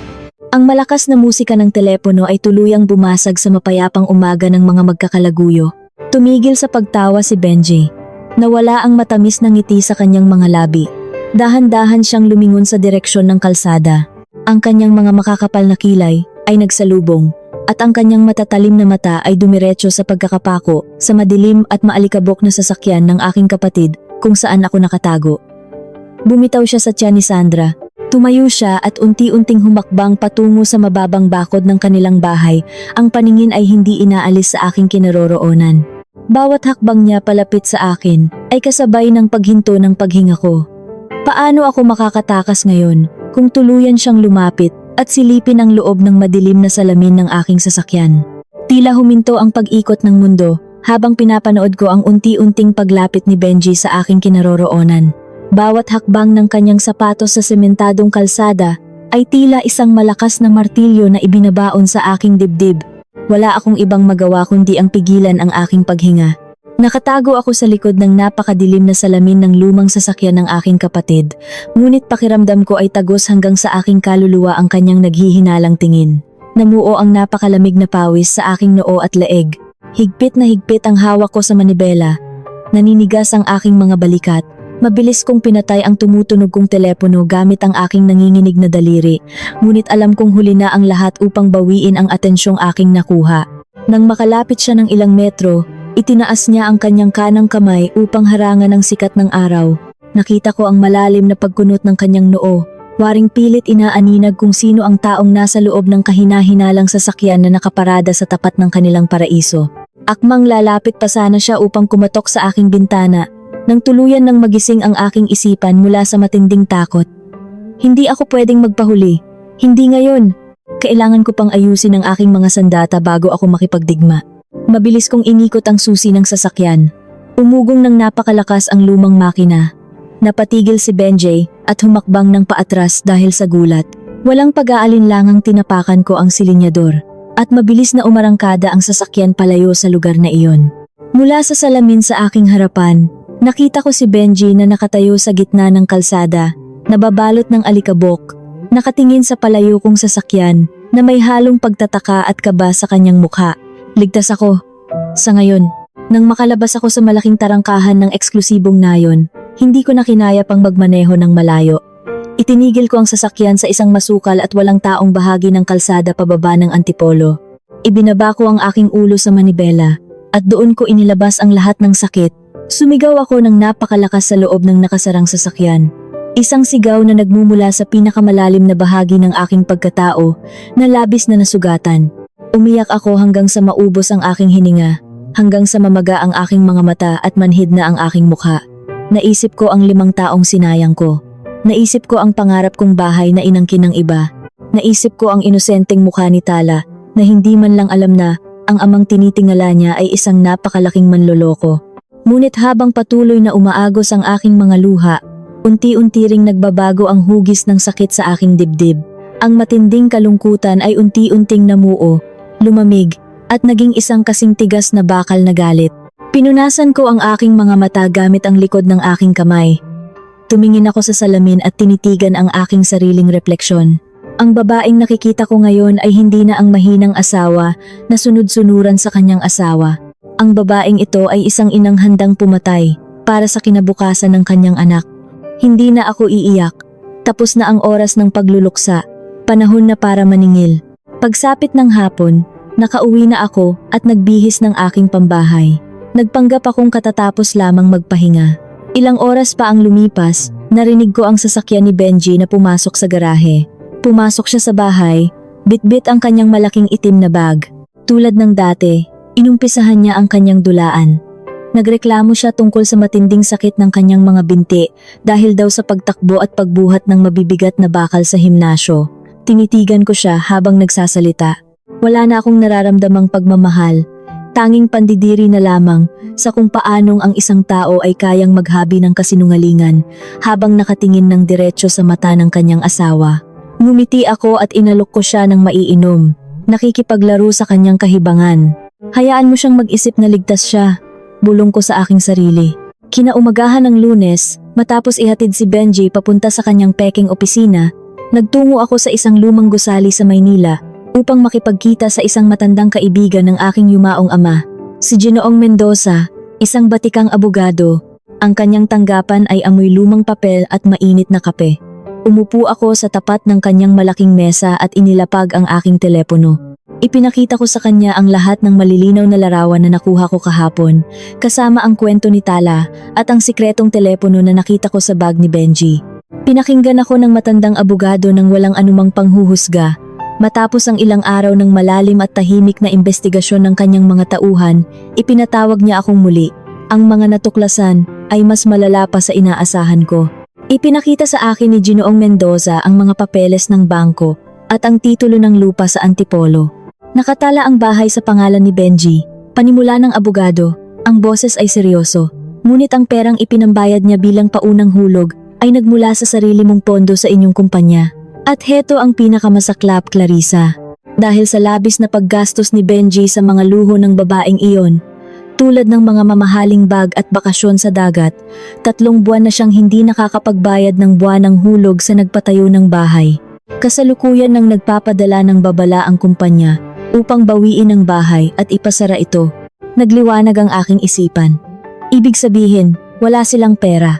Ang malakas na musika ng telepono ay tuluyang bumasag sa mapayapang umaga ng mga magkakalaguyo. Tumigil sa pagtawa si Benji. Nawala ang matamis na ngiti sa kanyang mga labi. Dahan-dahan siyang lumingon sa direksyon ng kalsada. Ang kanyang mga makakapal na kilay ay nagsalubong, at ang kanyang matatalim na mata ay dumiretso sa pagkakapako sa madilim at maalikabok na sasakyan ng aking kapatid kung saan ako nakatago. Bumitaw siya sa tiyan ni Sandra. Tumayo siya at unti-unting humakbang patungo sa mababang bakod ng kanilang bahay. Ang paningin ay hindi inaalis sa aking kinaroroonan. Bawat hakbang niya palapit sa akin ay kasabay ng paghinto ng paghinga ko. Paano ako makakatakas ngayon kung tuluyan siyang lumapit at silipin ang loob ng madilim na salamin ng aking sasakyan? Tila huminto ang pag-ikot ng mundo habang pinapanood ko ang unti-unting paglapit ni Benji sa aking kinaroroonan. Bawat hakbang ng kanyang sapatos sa sementadong kalsada ay tila isang malakas na martilyo na ibinabaon sa aking dibdib. Wala akong ibang magawa kundi ang pigilan ang aking paghinga. Nakatago ako sa likod ng napakadilim na salamin ng lumang sasakyan ng aking kapatid, ngunit pakiramdam ko ay tagos hanggang sa aking kaluluwa ang kanyang naghihinalang tingin. Namuo ang napakalamig na pawis sa aking noo at leeg. Higpit na higpit ang hawak ko sa manibela. Naninigas ang aking mga balikat. Mabilis kong pinatay ang tumutunog kong telepono gamit ang aking nanginginig na daliri, ngunit alam kong huli na ang lahat upang bawiin ang atensyong aking nakuha. Nang makalapit siya ng ilang metro, itinaas niya ang kanyang kanang kamay upang harangan ang sikat ng araw. Nakita ko ang malalim na pagkunot ng kanyang noo, Waring pilit inaaninag kung sino ang taong nasa loob ng kahina-hinalang sasakyan na nakaparada sa tapat ng kanilang paraiso. Akmang lalapit pa sana siya upang kumatok sa aking bintana, nang tuluyan ng magising ang aking isipan mula sa matinding takot. Hindi ako pwedeng magpahuli. Hindi ngayon. Kailangan ko pang ayusin ang aking mga sandata bago ako makipagdigma. Mabilis kong inikot ang susi ng sasakyan. Umugong ng napakalakas ang lumang makina. Napatigil si Benji at humakbang ng paatras dahil sa gulat. Walang pag-aalinlangang tinapakan ko ang silinyador at mabilis na umarangkada ang sasakyan palayo sa lugar na iyon. Mula sa salamin sa aking harapan, nakita ko si Benji na nakatayo sa gitna ng kalsada, nababalot ng alikabok, nakatingin sa palayo kong sasakyan na may halong pagtataka at kaba sa kanyang mukha. Ligtas ako. Sa ngayon, nang makalabas ako sa malaking tarangkahan ng eksklusibong nayon, hindi ko na kinaya pang magmaneho ng malayo. Itinigil ko ang sasakyan sa isang masukal at walang taong bahagi ng kalsada pababa ng Antipolo. Ibinaba ko ang aking ulo sa manibela at doon ko inilabas ang lahat ng sakit. Sumigaw ako ng napakalakas sa loob ng nakasarang sasakyan. Isang sigaw na nagmumula sa pinakamalalim na bahagi ng aking pagkatao na labis na nasugatan. Umiyak ako hanggang sa maubos ang aking hininga, hanggang sa mamaga ang aking mga mata at manhid na ang aking mukha. Naisip ko ang 5 taong sinayang ko. Naisip ko ang pangarap kong bahay na inangkin ng iba. Naisip ko ang inosenteng mukha ni Tala na hindi man lang alam na ang amang tinitingala niya ay isang napakalaking manloloko. Ngunit habang patuloy na umaagos ang aking mga luha, unti-unti ring nagbabago ang hugis ng sakit sa aking dibdib. Ang matinding kalungkutan ay unti-unting namuo, lumamig, at naging isang kasing tigas na bakal na galit. Pinunasan ko ang aking mga mata gamit ang likod ng aking kamay. Tumingin ako sa salamin at tinitigan ang aking sariling refleksyon. Ang babaeng nakikita ko ngayon ay hindi na ang mahinang asawa na sunod-sunuran sa kanyang asawa. Ang babaeng ito ay isang inang handang pumatay para sa kinabukasan ng kanyang anak. Hindi na ako iiyak. Tapos na ang oras ng pagluluksa. Panahon na para maningil. Pagsapit ng hapon, nakauwi na ako at nagbihis ng aking pambahay. Nagpanggap akong katatapos lamang magpahinga. Ilang oras pa ang lumipas, narinig ko ang sasakyan ni Benji na pumasok sa garahe. Pumasok siya sa bahay, bitbit ang kanyang malaking itim na bag. Tulad ng dati, inumpisahan niya ang kanyang dulaan. Nagreklamo siya tungkol sa matinding sakit ng kanyang mga binti dahil daw sa pagtakbo at pagbuhat ng mabibigat na bakal sa himnasyo. Tinitigan ko siya habang nagsasalita. Wala na akong nararamdamang pagmamahal. Tanging pandidiri na lamang sa kung paanong ang isang tao ay kayang maghabi ng kasinungalingan habang nakatingin ng diretso sa mata ng kanyang asawa. Ngumiti ako at inalok ko siya ng maiinom, nakikipaglaro sa kanyang kahibangan. Hayaan mo siyang mag-isip na ligtas siya, bulong ko sa aking sarili. Kinaumagahan ng Lunes, matapos ihatid si Benji papunta sa kanyang peking opisina, nagtungo ako sa isang lumang gusali sa Maynila upang makipagkita sa isang matandang kaibigan ng aking yumaong ama, si Ginoong Mendoza, isang batikang abogado. Ang kanyang tanggapan ay amoy lumang papel at mainit na kape. Umupo ako sa tapat ng kanyang malaking mesa at inilapag ang aking telepono. Ipinakita ko sa kanya ang lahat ng malilinaw na larawan na nakuha ko kahapon, kasama ang kwento ni Tala at ang sikretong telepono na nakita ko sa bag ni Benji. Pinakinggan ako ng matandang abogado ng walang anumang panghuhusga. Matapos ang ilang araw ng malalim at tahimik na investigasyon ng kanyang mga tauhan, ipinatawag niya akong muli. Ang mga natuklasan ay mas malala pa sa inaasahan ko. Ipinakita sa akin ni Ginoong Mendoza ang mga papeles ng bangko at ang titulo ng lupa sa Antipolo. Nakatala ang bahay sa pangalan ni Benji. Panimula ng abogado, ang boses ay seryoso. Ngunit ang perang ipinambayad niya bilang paunang hulog ay nagmula sa sarili mong pondo sa inyong kumpanya. At heto ang pinakamasaklap, Clarissa. Dahil sa labis na paggastos ni Benji sa mga luho ng babaeng iyon, tulad ng mga mamahaling bag at bakasyon sa dagat, 3 buwan na siyang hindi nakakapagbayad ng buwanang hulog sa nagpatayo ng bahay. Kasalukuyan nang nagpapadala ng babala ang kumpanya upang bawiin ang bahay at ipasara ito. Nagliwanag ang aking isipan. Ibig sabihin, wala silang pera.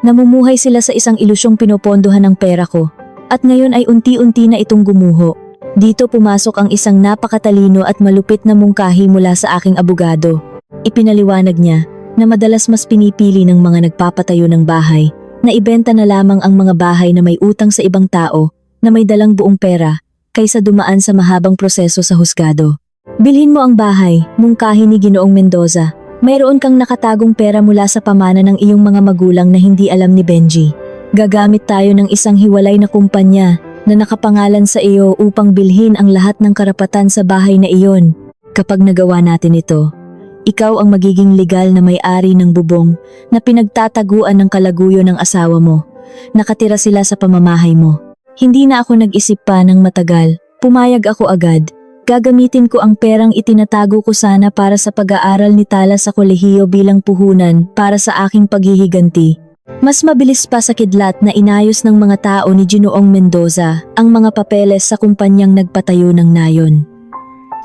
Namumuhay sila sa isang ilusyong pinopondohan ng pera ko. At ngayon ay unti-unti na itong gumuho. Dito pumasok ang isang napakatalino at malupit na mungkahi mula sa aking abogado. Ipinaliwanag niya na madalas mas pinipili ng mga nagpapatayo ng bahay na ibenta na lamang ang mga bahay na may utang sa ibang tao na may dalang buong pera kaysa dumaan sa mahabang proseso sa husgado. Bilhin mo ang bahay, mungkahi ni Ginoong Mendoza. Mayroon kang nakatagong pera mula sa pamana ng iyong mga magulang na hindi alam ni Benji. Gagamit tayo ng isang hiwalay na kumpanya na nakapangalan sa iyo upang bilhin ang lahat ng karapatan sa bahay na iyon. Kapag nagawa natin ito, ikaw ang magiging legal na may-ari ng bubong na pinagtataguan ng kalaguyo ng asawa mo. Nakatira sila sa pamamahay mo. Hindi na ako nag-isip pa ng matagal. Pumayag ako agad. Gagamitin ko ang perang itinatago ko sana para sa pag-aaral ni Tala sa kolehiyo bilang puhunan para sa aking paghihiganti. Mas mabilis pa sa kidlat na inayos ng mga tao ni Ginoong Mendoza ang mga papeles sa kumpanyang nagpatayo ng nayon.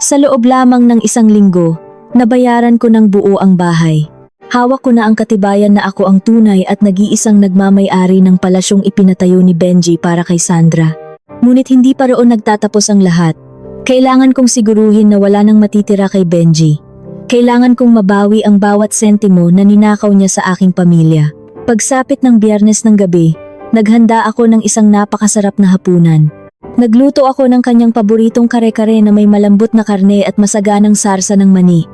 Sa loob lamang ng isang linggo, nabayaran ko ng buo ang bahay. Hawak ko na ang katibayan na ako ang tunay at nag-iisang nagmamay-ari ng palasyong ipinatayo ni Benji para kay Sandra. Ngunit hindi pa roon nagtatapos ang lahat. Kailangan kong siguruhin na wala nang matitira kay Benji. Kailangan kong mabawi ang bawat sentimo na ninakaw niya sa aking pamilya. Pagsapit ng Biyernes ng gabi, naghanda ako ng isang napakasarap na hapunan. Nagluto ako ng kanyang paboritong kare-kare na may malambot na karne at masaganang sarsa ng mani.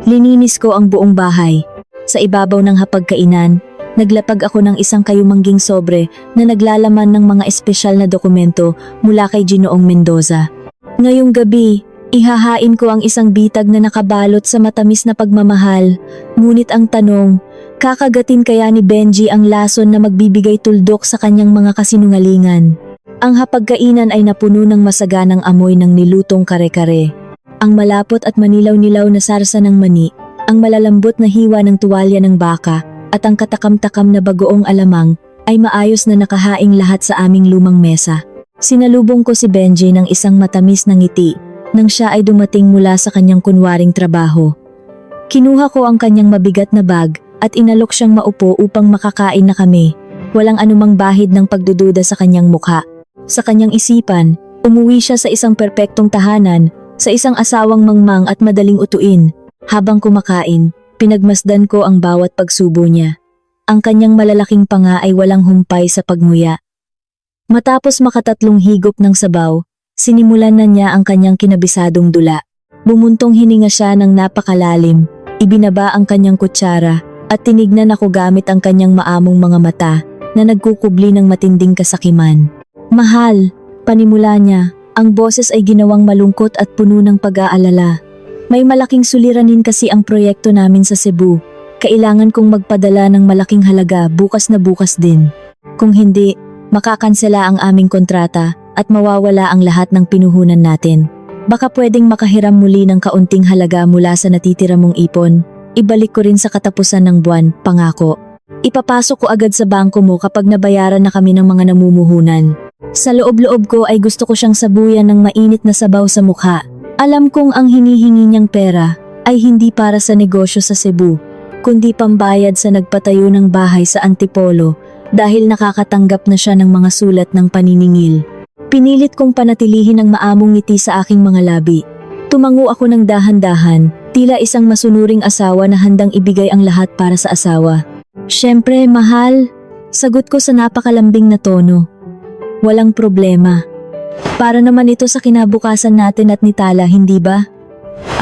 Lininis ko ang buong bahay. Sa ibabaw ng hapagkainan, naglapag ako ng isang kayumangging sobre na naglalaman ng mga espesyal na dokumento mula kay Ginoong Mendoza. Ngayong gabi, ihahain ko ang isang bitag na nakabalot sa matamis na pagmamahal. Ngunit ang tanong, kakagatin kaya ni Benji ang lason na magbibigay tuldok sa kanyang mga kasinungalingan? Ang hapagkainan ay napuno ng masaganang amoy ng nilutong kare-kare. Ang malapot at manilaw-nilaw na sarsa ng mani, ang malalambot na hiwa ng tuwalya ng baka, at ang katakam-takam na bagoong alamang ay maayos na nakahaing lahat sa aming lumang mesa. Sinalubong ko si Benji ng isang matamis na ngiti nang siya ay dumating mula sa kanyang kunwaring trabaho. Kinuha ko ang kanyang mabigat na bag at inalok siyang maupo upang makakain na kami. Walang anumang bahid ng pagdududa sa kanyang mukha. Sa kanyang isipan, umuwi siya sa isang perpektong tahanan, sa isang asawang mangmang at madaling utuin. Habang kumakain, pinagmasdan ko ang bawat pagsubo niya. Ang kanyang malalaking panga ay walang humpay sa pagmuya. Matapos makatatlong higop ng sabaw, sinimulan na niya ang kanyang kinabisadong dula. Bumuntong hininga siya ng napakalalim, ibinaba ang kanyang kutsara, at tinignan ako gamit ang kanyang maamong mga mata na nagkukubli ng matinding kasakiman. Mahal, panimula niya, ang boses ay ginawang malungkot at puno ng pag-aalala. May malaking suliranin kasi ang proyekto namin sa Cebu. Kailangan kong magpadala ng malaking halaga bukas na bukas din. Kung hindi, makakansela ang aming kontrata at mawawala ang lahat ng pinuhunan natin. Baka pwedeng makahiram muli ng kaunting halaga mula sa natitira mong ipon. Ibalik ko rin sa katapusan ng buwan, pangako. Ipapasok ko agad sa bangko mo kapag nabayaran na kami ng mga namumuhunan. Sa loob-loob ko ay gusto ko siyang sabuyan ng mainit na sabaw sa mukha. Alam kong ang hinihingi niyang pera ay hindi para sa negosyo sa Cebu, kundi pambayad sa nagpatayo ng bahay sa Antipolo dahil nakakatanggap na siya ng mga sulat ng paniningil. Pinilit kong panatilihin ang maamong ngiti sa aking mga labi. Tumango ako ng dahan-dahan, tila isang masunuring asawa na handang ibigay ang lahat para sa asawa. Siyempre, mahal, sagot ko sa napakalambing na tono. Walang problema. Para naman ito sa kinabukasan natin at ni Tala, hindi ba?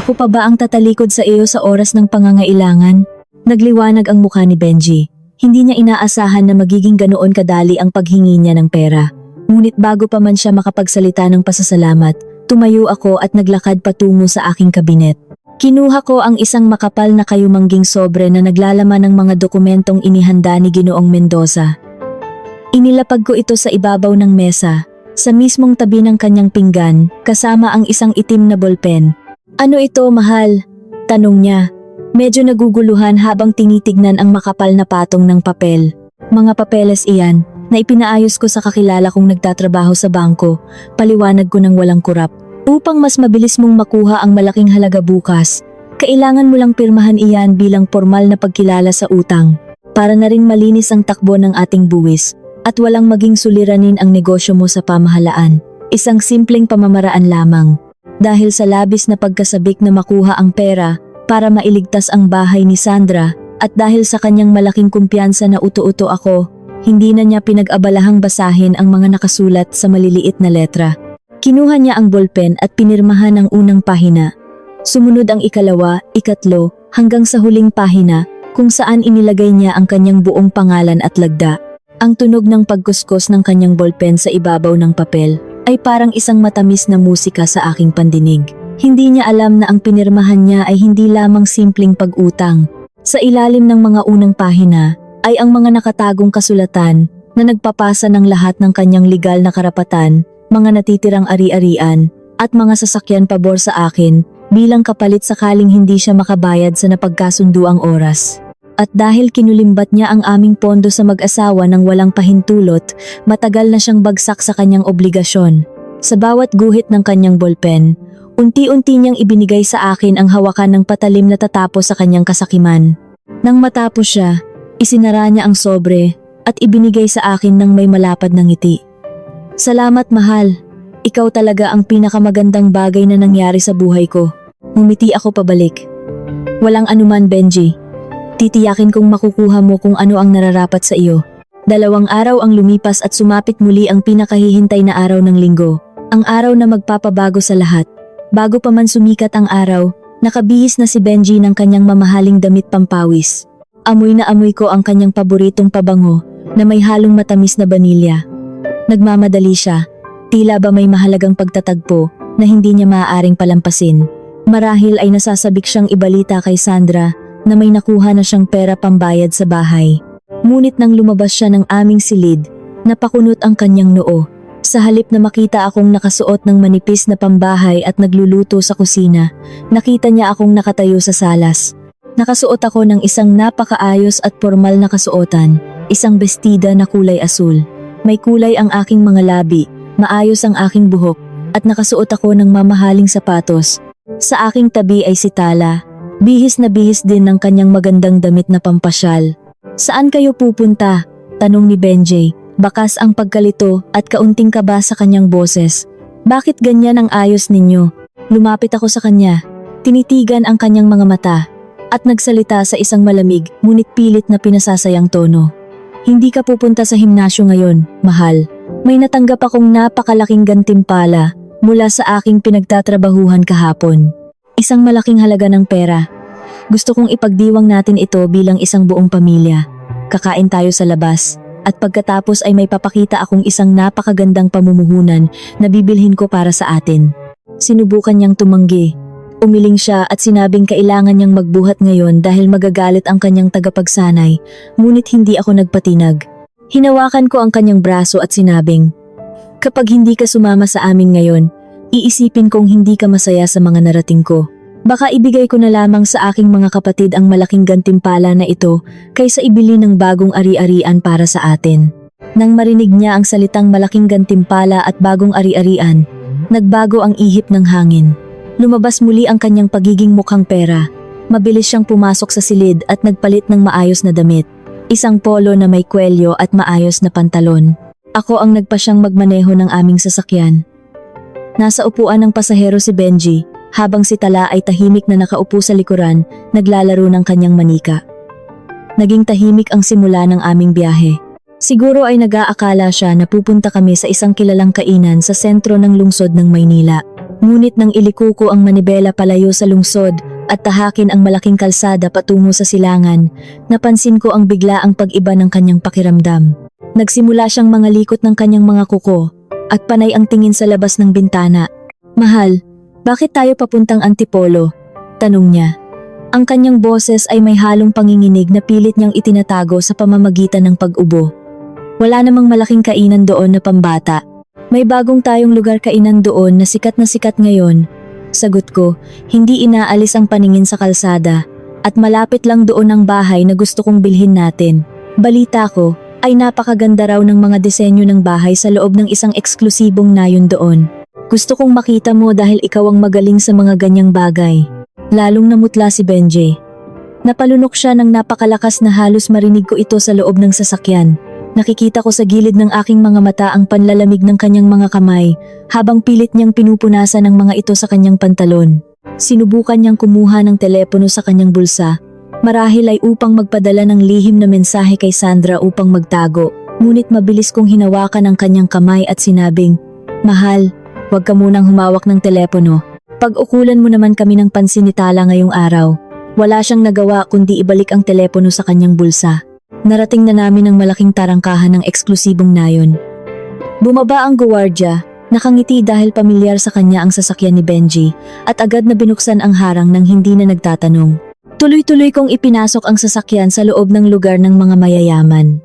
Ako pa ba ang tatalikod sa iyo sa oras ng pangangailangan? Nagliwanag ang mukha ni Benji. Hindi niya inaasahan na magiging ganoon kadali ang paghingi niya ng pera. Ngunit bago pa man siya makapagsalita ng pasasalamat, tumayo ako at naglakad patungo sa aking kabinet. Kinuha ko ang isang makapal na kayumangging sobre na naglalaman ng mga dokumentong inihanda ni Ginoong Mendoza. Inilapag ko ito sa ibabaw ng mesa, sa mismong tabi ng kanyang pinggan, kasama ang isang itim na bolpen. Ano ito, mahal? Tanong niya. Medyo naguguluhan habang tinitignan ang makapal na patong ng papel. Mga papeles iyan na ipinaayos ko sa kakilala kong nagtatrabaho sa bangko, paliwanag ko ng walang kurap. Upang mas mabilis mong makuha ang malaking halaga bukas, kailangan mo lang pirmahan iyan bilang formal na pagkilala sa utang, para na rin malinis ang takbo ng ating buwis, at walang maging suliranin ang negosyo mo sa pamahalaan. Isang simpleng pamamaraan lamang. Dahil sa labis na pagkasabik na makuha ang pera, para mailigtas ang bahay ni Sandra at dahil sa kanyang malaking kumpiyansa na uto-uto ako, Hindi na niya pinag-abalahang basahin ang mga nakasulat sa maliliit na letra. Kinuha niya ang bolpen at pinirmahan ang unang pahina. Sumunod ang ikalawa, ikatlo, hanggang sa huling pahina kung saan inilagay niya ang kanyang buong pangalan at lagda. Ang tunog ng pagkuskos ng kanyang bolpen sa ibabaw ng papel ay parang isang matamis na musika sa aking pandinig. Hindi niya alam na ang pinirmahan niya ay hindi lamang simpleng pag-utang. Sa ilalim ng mga unang pahina ay ang mga nakatagong kasulatan na nagpapasa ng lahat ng kanyang legal na karapatan, mga natitirang ari-arian, at mga sasakyan pabor sa akin bilang kapalit sakaling hindi siya makabayad sa napagkasunduang oras. At dahil kinulimbat niya ang aming pondo sa mag-asawa ng walang pahintulot, matagal na siyang bagsak sa kanyang obligasyon. Sa bawat guhit ng kanyang bolpen, unti-unti niyang ibinigay sa akin ang hawakan ng patalim na tatapos sa kanyang kasakiman. Nang matapos siya, isinara niya ang sobre at ibinigay sa akin ng may malapad na ngiti. Salamat, mahal. Ikaw talaga ang pinakamagandang bagay na nangyari sa buhay ko. Ngumiti ako pabalik. Walang anuman, Benji. Titiyakin kong makukuha mo kung ano ang nararapat sa iyo. 2 araw ang lumipas at sumapit muli ang pinakahihintay na araw ng linggo. Ang araw na magpapabago sa lahat. Bago pa man sumikat ang araw, nakabihis na si Benji ng kanyang mamahaling damit pampawis. Amoy na amoy ko ang kanyang paboritong pabango na may halong matamis na banilya. Nagmamadali siya. Tila ba may mahalagang pagtatagpo na hindi niya maaaring palampasin. Marahil ay nasasabik siyang ibalita kay Sandra na may nakuha na siyang pera pambayad sa bahay. Ngunit nang lumabas siya ng aming silid, napakunot ang kanyang noo. Sa halip na makita akong nakasuot ng manipis na pambahay at nagluluto sa kusina, nakita niya akong nakatayo sa salas. Nakasuot ako ng isang napakaayos at formal na kasuotan, isang bestida na kulay asul. May kulay ang aking mga labi, maayos ang aking buhok, at nakasuot ako ng mamahaling sapatos. Sa aking tabi ay si Tala, bihis na bihis din ng kanyang magandang damit na pampasyal. Saan kayo pupunta? Tanong ni Benji, bakas ang pagkalito at kaunting kaba sa kanyang boses. Bakit ganyan ang ayos ninyo? Lumapit ako sa kanya, tinitigan ang kanyang mga mata, at nagsalita sa isang malamig ngunit pilit na pinasasayang tono. Hindi ka pupunta sa himnasyo ngayon, mahal. May natanggap akong napakalaking gantimpala mula sa aking pinagtatrabahuhan kahapon. Isang malaking halaga ng pera. Gusto kong ipagdiwang natin ito bilang isang buong pamilya. Kakain tayo sa labas, at pagkatapos ay may papakita akong isang napakagandang pamumuhunan na bibilhin ko para sa atin. Sinubukan niyang tumanggi. Umiling siya at sinabing kailangan niyang magbuhat ngayon dahil magagalit ang kanyang tagapagsanay, ngunit hindi ako nagpatinag. Hinawakan ko ang kanyang braso at sinabing, "Kapag hindi ka sumama sa amin ngayon, iisipin kong hindi ka masaya sa mga narating ko. Baka ibigay ko na lamang sa aking mga kapatid ang malaking gantimpala na ito kaysa ibili ng bagong ari-arian para sa atin." Nang marinig niya ang salitang malaking gantimpala at bagong ari-arian, nagbago ang ihip ng hangin. Lumabas muli ang kanyang pagiging mukhang pera. Mabilis siyang pumasok sa silid at nagpalit ng maayos na damit. Isang polo na may kwelyo at maayos na pantalon. Ako ang nagpasyang magmaneho ng aming sasakyan. Nasa upuan ng pasahero si Benji, habang si Tala ay tahimik na nakaupo sa likuran, naglalaro ng kanyang manika. Naging tahimik ang simula ng aming biyahe. Siguro ay nag-aakala siya na pupunta kami sa isang kilalang kainan sa sentro ng lungsod ng Maynila. Ngunit nang iliko ko ang manibela palayo sa lungsod at tahakin ang malaking kalsada patungo sa silangan, napansin ko ang biglaang pag-iba ng kanyang pakiramdam. Nagsimula siyang mangalikot ng kanyang mga kuko at panay ang tingin sa labas ng bintana. "Mahal, bakit tayo papuntang Antipolo?" tanong niya. Ang kanyang boses ay may halong panginginig na pilit niyang itinatago sa pamamagitan ng pag-ubo. "Wala namang malaking kainan doon na pambata. May bagong tayong lugar kainan doon na sikat ngayon." Sagot ko, hindi inaalis ang paningin sa kalsada, "At malapit lang doon ang bahay na gusto kong bilhin natin. Balita ko, ay napakaganda raw ng mga disenyo ng bahay sa loob ng isang eksklusibong nayon doon. Gusto kong makita mo dahil ikaw ang magaling sa mga ganyang bagay." Lalong namutla si Benji. Napalunok siya ng napakalakas na halos marinig ko ito sa loob ng sasakyan. Nakikita ko sa gilid ng aking mga mata ang panlalamig ng kanyang mga kamay habang pilit niyang pinupunasan ang mga ito sa kanyang pantalon. Sinubukan niyang kumuha ng telepono sa kanyang bulsa, marahil ay upang magpadala ng lihim na mensahe kay Sandra upang magtago. Ngunit mabilis kong hinawakan ang kanyang kamay at sinabing, "Mahal, huwag ka munang humawak ng telepono. Pag-ukulan mo naman kami ng pansin ni Tala ngayong araw." Wala siyang nagawa kundi ibalik ang telepono sa kanyang bulsa. Narating na namin ang malaking tarangkahan ng eksklusibong nayon. Bumaba ang guwardya, nakangiti dahil pamilyar sa kanya ang sasakyan ni Benji, at agad na binuksan ang harang nang hindi na nagtatanong. Tuloy-tuloy kong ipinasok ang sasakyan sa loob ng lugar ng mga mayayaman.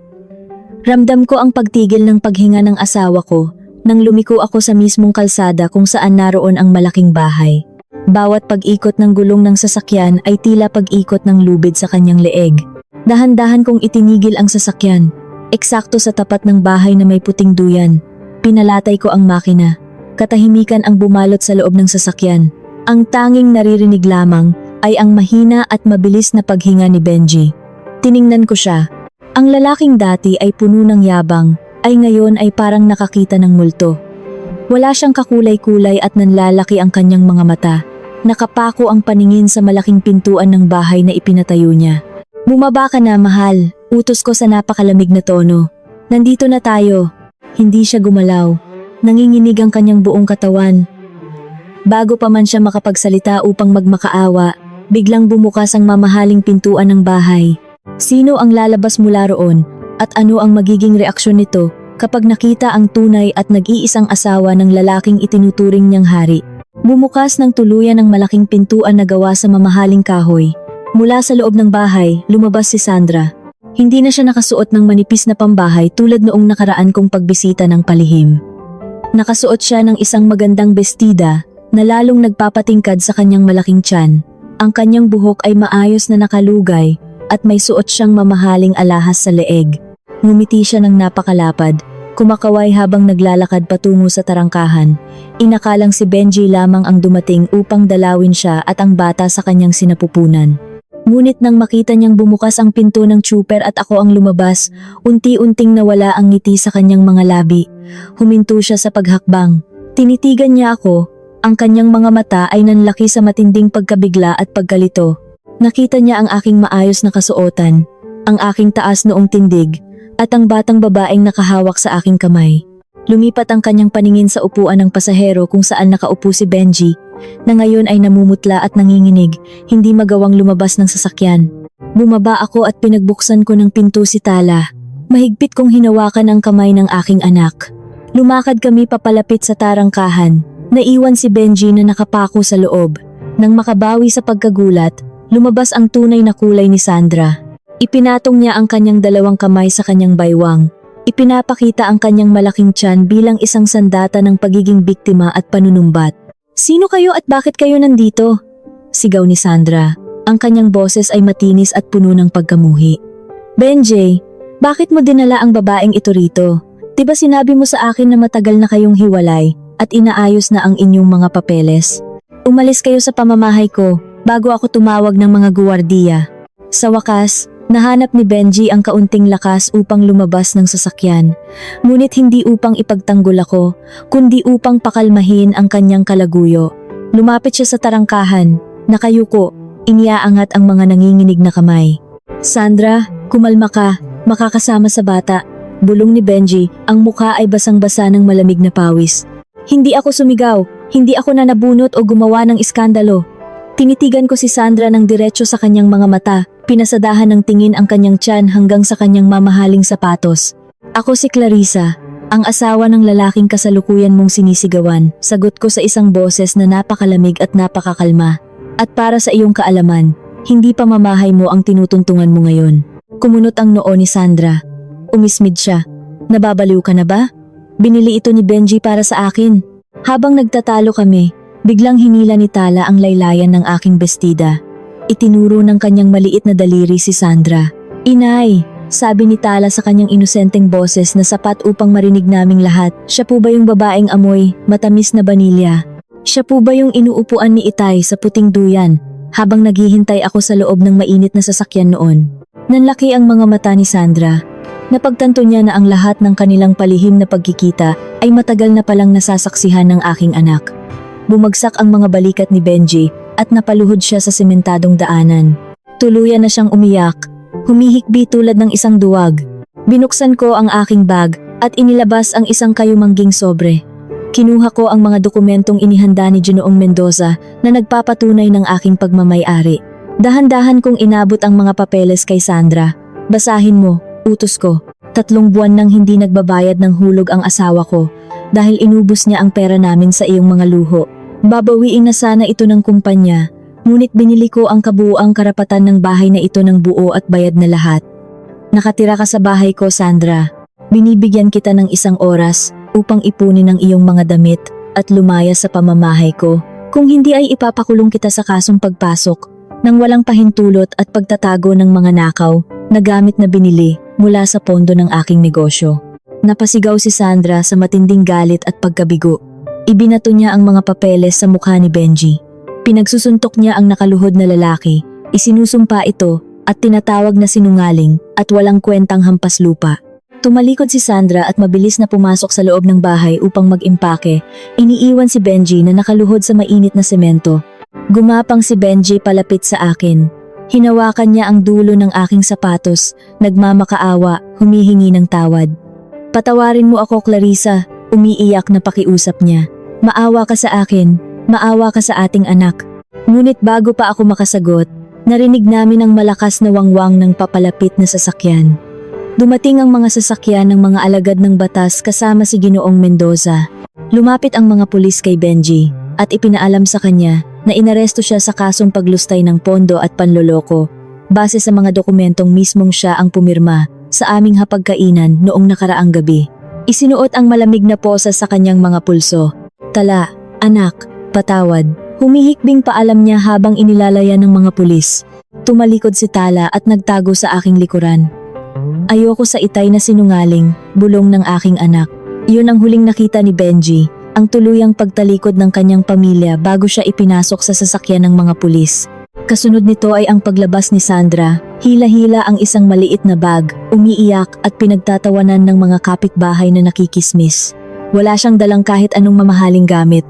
Ramdam ko ang pagtigil ng paghinga ng asawa ko nang lumiko ako sa mismong kalsada kung saan naroon ang malaking bahay. Bawat pag-ikot ng gulong ng sasakyan ay tila pag-ikot ng lubid sa kanyang leeg. Dahan-dahan kong itinigil ang sasakyan, eksakto sa tapat ng bahay na may puting duyan. Pinalatay ko ang makina. Katahimikan ang bumalot sa loob ng sasakyan. Ang tanging naririnig lamang ay ang mahina at mabilis na paghinga ni Benji. Tiningnan ko siya. Ang lalaking dati ay puno ng yabang, ay ngayon ay parang nakakita ng multo. Wala siyang kakulay-kulay at nanlalaki ang kanyang mga mata. Nakapako ang paningin sa malaking pintuan ng bahay na ipinatayo niya. "Bumaba ka na, mahal," utos ko sa napakalamig na tono. "Nandito na tayo." Hindi siya gumalaw. Nanginginig ang kanyang buong katawan. Bago pa man siya makapagsalita upang magmakaawa, biglang bumukas ang mamahaling pintuan ng bahay. Sino ang lalabas mula roon at ano ang magiging reaksyon nito kapag nakita ang tunay at nag-iisang asawa ng lalaking itinuturing niyang hari? Bumukas ng tuluyan ang malaking pintuan na gawa sa mamahaling kahoy. Mula sa loob ng bahay, lumabas si Sandra. Hindi na siya nakasuot ng manipis na pambahay tulad noong nakaraan kong pagbisita ng palihim. Nakasuot siya ng isang magandang bestida na lalong nagpapatingkad sa kanyang malaking tiyan. Ang kanyang buhok ay maayos na nakalugay at may suot siyang mamahaling alahas sa leeg. Ngumiti siya ng napakalapad. Kumakaway habang naglalakad patungo sa tarangkahan. Inakalang si Benji lamang ang dumating upang dalawin siya at ang bata sa kanyang sinapupunan. Ngunit nang makita niyang bumukas ang pinto ng tsuper at ako ang lumabas, unti-unting nawala ang ngiti sa kanyang mga labi. Huminto siya sa paghakbang. Tinitigan niya ako. Ang kanyang mga mata ay nanlaki sa matinding pagkabigla at pagkalito. Nakita niya ang aking maayos na kasuotan, ang aking taas noong tindig, at ang batang babaeng nakahawak sa aking kamay. Lumipat ang kanyang paningin sa upuan ng pasahero kung saan nakaupo si Benji, na ngayon ay namumutla at nanginginig, hindi magawang lumabas ng sasakyan. Bumaba ako at pinagbuksan ko ng pinto si Tala. Mahigpit kong hinawakan ang kamay ng aking anak. Lumakad kami papalapit sa tarangkahan. Naiwan si Benji na nakapako sa loob. Nang makabawi sa pagkagulat, lumabas ang tunay na kulay ni Sandra. Ipinatong niya ang kanyang dalawang kamay sa kanyang baywang. Ipinapakita ang kanyang malaking tiyan bilang isang sandata ng pagiging biktima at panunumbat. "Sino kayo at bakit kayo nandito?" sigaw ni Sandra. Ang kanyang boses ay matinis at puno ng pagkamuhi. "Benji, bakit mo dinala ang babaeng ito rito? Diba sinabi mo sa akin na matagal na kayong hiwalay at inaayos na ang inyong mga papeles? Umalis kayo sa pamamahay ko bago ako tumawag ng mga guwardiya." Sa wakas, nahanap ni Benji ang kaunting lakas upang lumabas ng sasakyan. Ngunit hindi upang ipagtanggol ako, kundi upang pakalmahin ang kanyang kalaguyo. Lumapit siya sa tarangkahan, nakayuko, iniaangat ang mga nanginginig na kamay. "Sandra, kumalma ka, makakasama sa bata," bulong ni Benji, ang mukha ay basang-basa ng malamig na pawis. Hindi ako sumigaw, hindi ako nanabunot o gumawa ng iskandalo. Tinitigan ko si Sandra ng diretso sa kanyang mga mata, pinasadahan ng tingin ang kanyang tiyan hanggang sa kanyang mamahaling sapatos. "Ako si Clarissa, ang asawa ng lalaking kasalukuyan mong sinisigawan," sagot ko sa isang boses na napakalamig at napakakalma. "At para sa iyong kaalaman, hindi pamamahay mo ang tinutuntungan mo ngayon." Kumunot ang noo ni Sandra. Umismid siya. "Nababaliw ka na ba? Binili ito ni Benji para sa akin." Habang nagtatalo kami, biglang hinila ni Tala ang laylayan ng aking bestida. Itinuro ng kanyang maliit na daliri si Sandra. "Inay," sabi ni Tala sa kanyang inosenteng boses na sapat upang marinig naming lahat. "Siya po ba yung babaeng amoy, matamis na banilya? Siya po ba yung inuupuan ni Itay sa puting duyan habang naghihintay ako sa loob ng mainit na sasakyan noon?" Nanlaki ang mga mata ni Sandra. Napagtanto niya na ang lahat ng kanilang palihim na pagkikita ay matagal na palang nasasaksihan ng aking anak. Bumagsak ang mga balikat ni Benji at napaluhod siya sa sementadong daanan. Tuluyan na siyang umiyak, humihikbi tulad ng isang duwag. Binuksan ko ang aking bag at inilabas ang isang kayumangging sobre. Kinuha ko ang mga dokumentong inihanda ni Ginoong Mendoza na nagpapatunay ng aking pagmamay-ari. Dahan-dahan kong inabot ang mga papeles kay Sandra. Basahin mo, utos ko. 3 buwan nang hindi nagbabayad ng hulog ang asawa ko dahil inubos niya ang pera namin sa iyong mga luho. Babawiin na sana ito ng kumpanya, ngunit binili ko ang kabuuang karapatan ng bahay na ito ng buo at bayad na lahat. Nakatira ka sa bahay ko, Sandra. Binibigyan kita ng 1 oras upang ipunin ang iyong mga damit at lumaya sa pamamahay ko. Kung hindi ay ipapakulong kita sa kasong pagpasok ng walang pahintulot at pagtatago ng mga nakaw na gamit na binili mula sa pondo ng aking negosyo. Napasigaw si Sandra sa matinding galit at pagkabigo. Ibinato niya ang mga papeles sa mukha ni Benji. Pinagsusuntok niya ang nakaluhod na lalaki, isinusumpa ito at tinatawag na sinungaling at walang kwentang hampas lupa. Tumalikod si Sandra at mabilis na pumasok sa loob ng bahay upang mag-impake. Iniiwan si Benji na nakaluhod sa mainit na semento. Gumapang si Benji palapit sa akin. Hinawakan niya ang dulo ng aking sapatos, nagmamakaawa, humihingi ng tawad. Patawarin mo ako, Clarissa, umiiyak na pakiusap niya. Maawa ka sa akin, maawa ka sa ating anak. Ngunit bago pa ako makasagot, narinig namin ang malakas na wangwang ng papalapit na sasakyan. Dumating ang mga sasakyan ng mga alagad ng batas kasama si Ginoong Mendoza. Lumapit ang mga pulis kay Benji at ipinaalam sa kanya na inaresto siya sa kasong paglustay ng pondo at panloloko base sa mga dokumentong mismong siya ang pumirma sa aming hapagkainan noong nakaraang gabi. Isinuot ang malamig na posa sa kanyang mga pulso. Tala, anak, patawad. Humihikbing paalam niya habang inilalaya ng mga pulis. Tumalikod si Tala at nagtago sa aking likuran. Ayoko sa itay na sinungaling, bulong ng aking anak. Iyon ang huling nakita ni Benji, ang tuluyang pagtalikod ng kanyang pamilya bago siya ipinasok sa sasakyan ng mga pulis. Kasunod nito ay ang paglabas ni Sandra, hila-hila ang isang maliit na bag, umiiyak at pinagtatawanan ng mga kapitbahay na nakikismis. Wala siyang dalang kahit anong mamahaling gamit.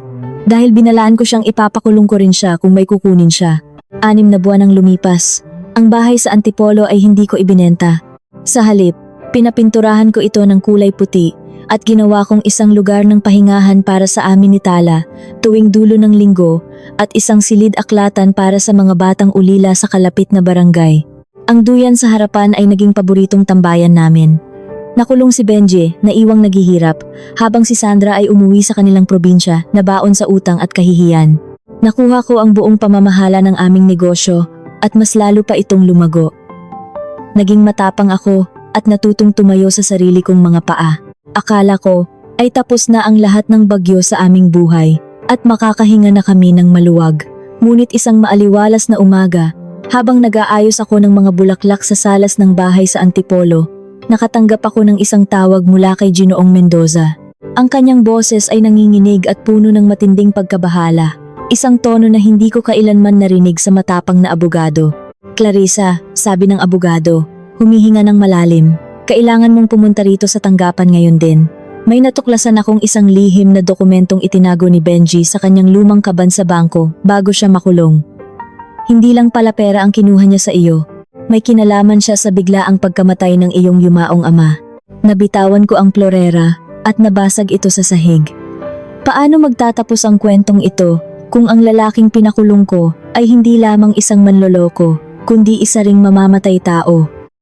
Dahil binalaan ko siyang ipapakulong ko rin siya kung may kukunin siya. 6 na buwan ang lumipas. Ang bahay sa Antipolo ay hindi ko ibinenta. Sa halip, pinapinturahan ko ito ng kulay puti at ginawa kong isang lugar ng pahingahan para sa amin ni Tala tuwing dulo ng linggo at isang silid aklatan para sa mga batang ulila sa kalapit na barangay. Ang duyan sa harapan ay naging paboritong tambayan namin. Nakulong si Benji na iwang naghihirap habang si Sandra ay umuwi sa kanilang probinsya na baon sa utang at kahihiyan. Nakuha ko ang buong pamamahala ng aming negosyo at mas lalo pa itong lumago. Naging matapang ako at natutong tumayo sa sarili kong mga paa. Akala ko ay tapos na ang lahat ng bagyo sa aming buhay at makakahinga na kami ng maluwag. Ngunit isang maaliwalas na umaga, habang nag-aayos ako ng mga bulaklak sa salas ng bahay sa Antipolo, nakatanggap ako ng isang tawag mula kay Ginoong Mendoza. Ang kanyang boses ay nanginginig at puno ng matinding pagkabahala. Isang tono na hindi ko kailanman narinig sa matapang na abogado. Clarissa, sabi ng abogado, humihinga ng malalim. Kailangan mong pumunta rito sa tanggapan ngayon din. May natuklasan akong isang lihim na dokumentong itinago ni Benji sa kanyang lumang kaban sa bangko bago siya makulong. Hindi lang pala pera ang kinuha niya sa iyo. May kinalaman siya sa biglaang pagkamatay ng iyong yumaong ama. Nabitawan ko ang florera at nabasag ito sa sahig. Paano magtatapos ang kwentong ito kung ang lalaking pinakulong ko ay hindi lamang isang manloloko, kundi isa ring mamamatay tao?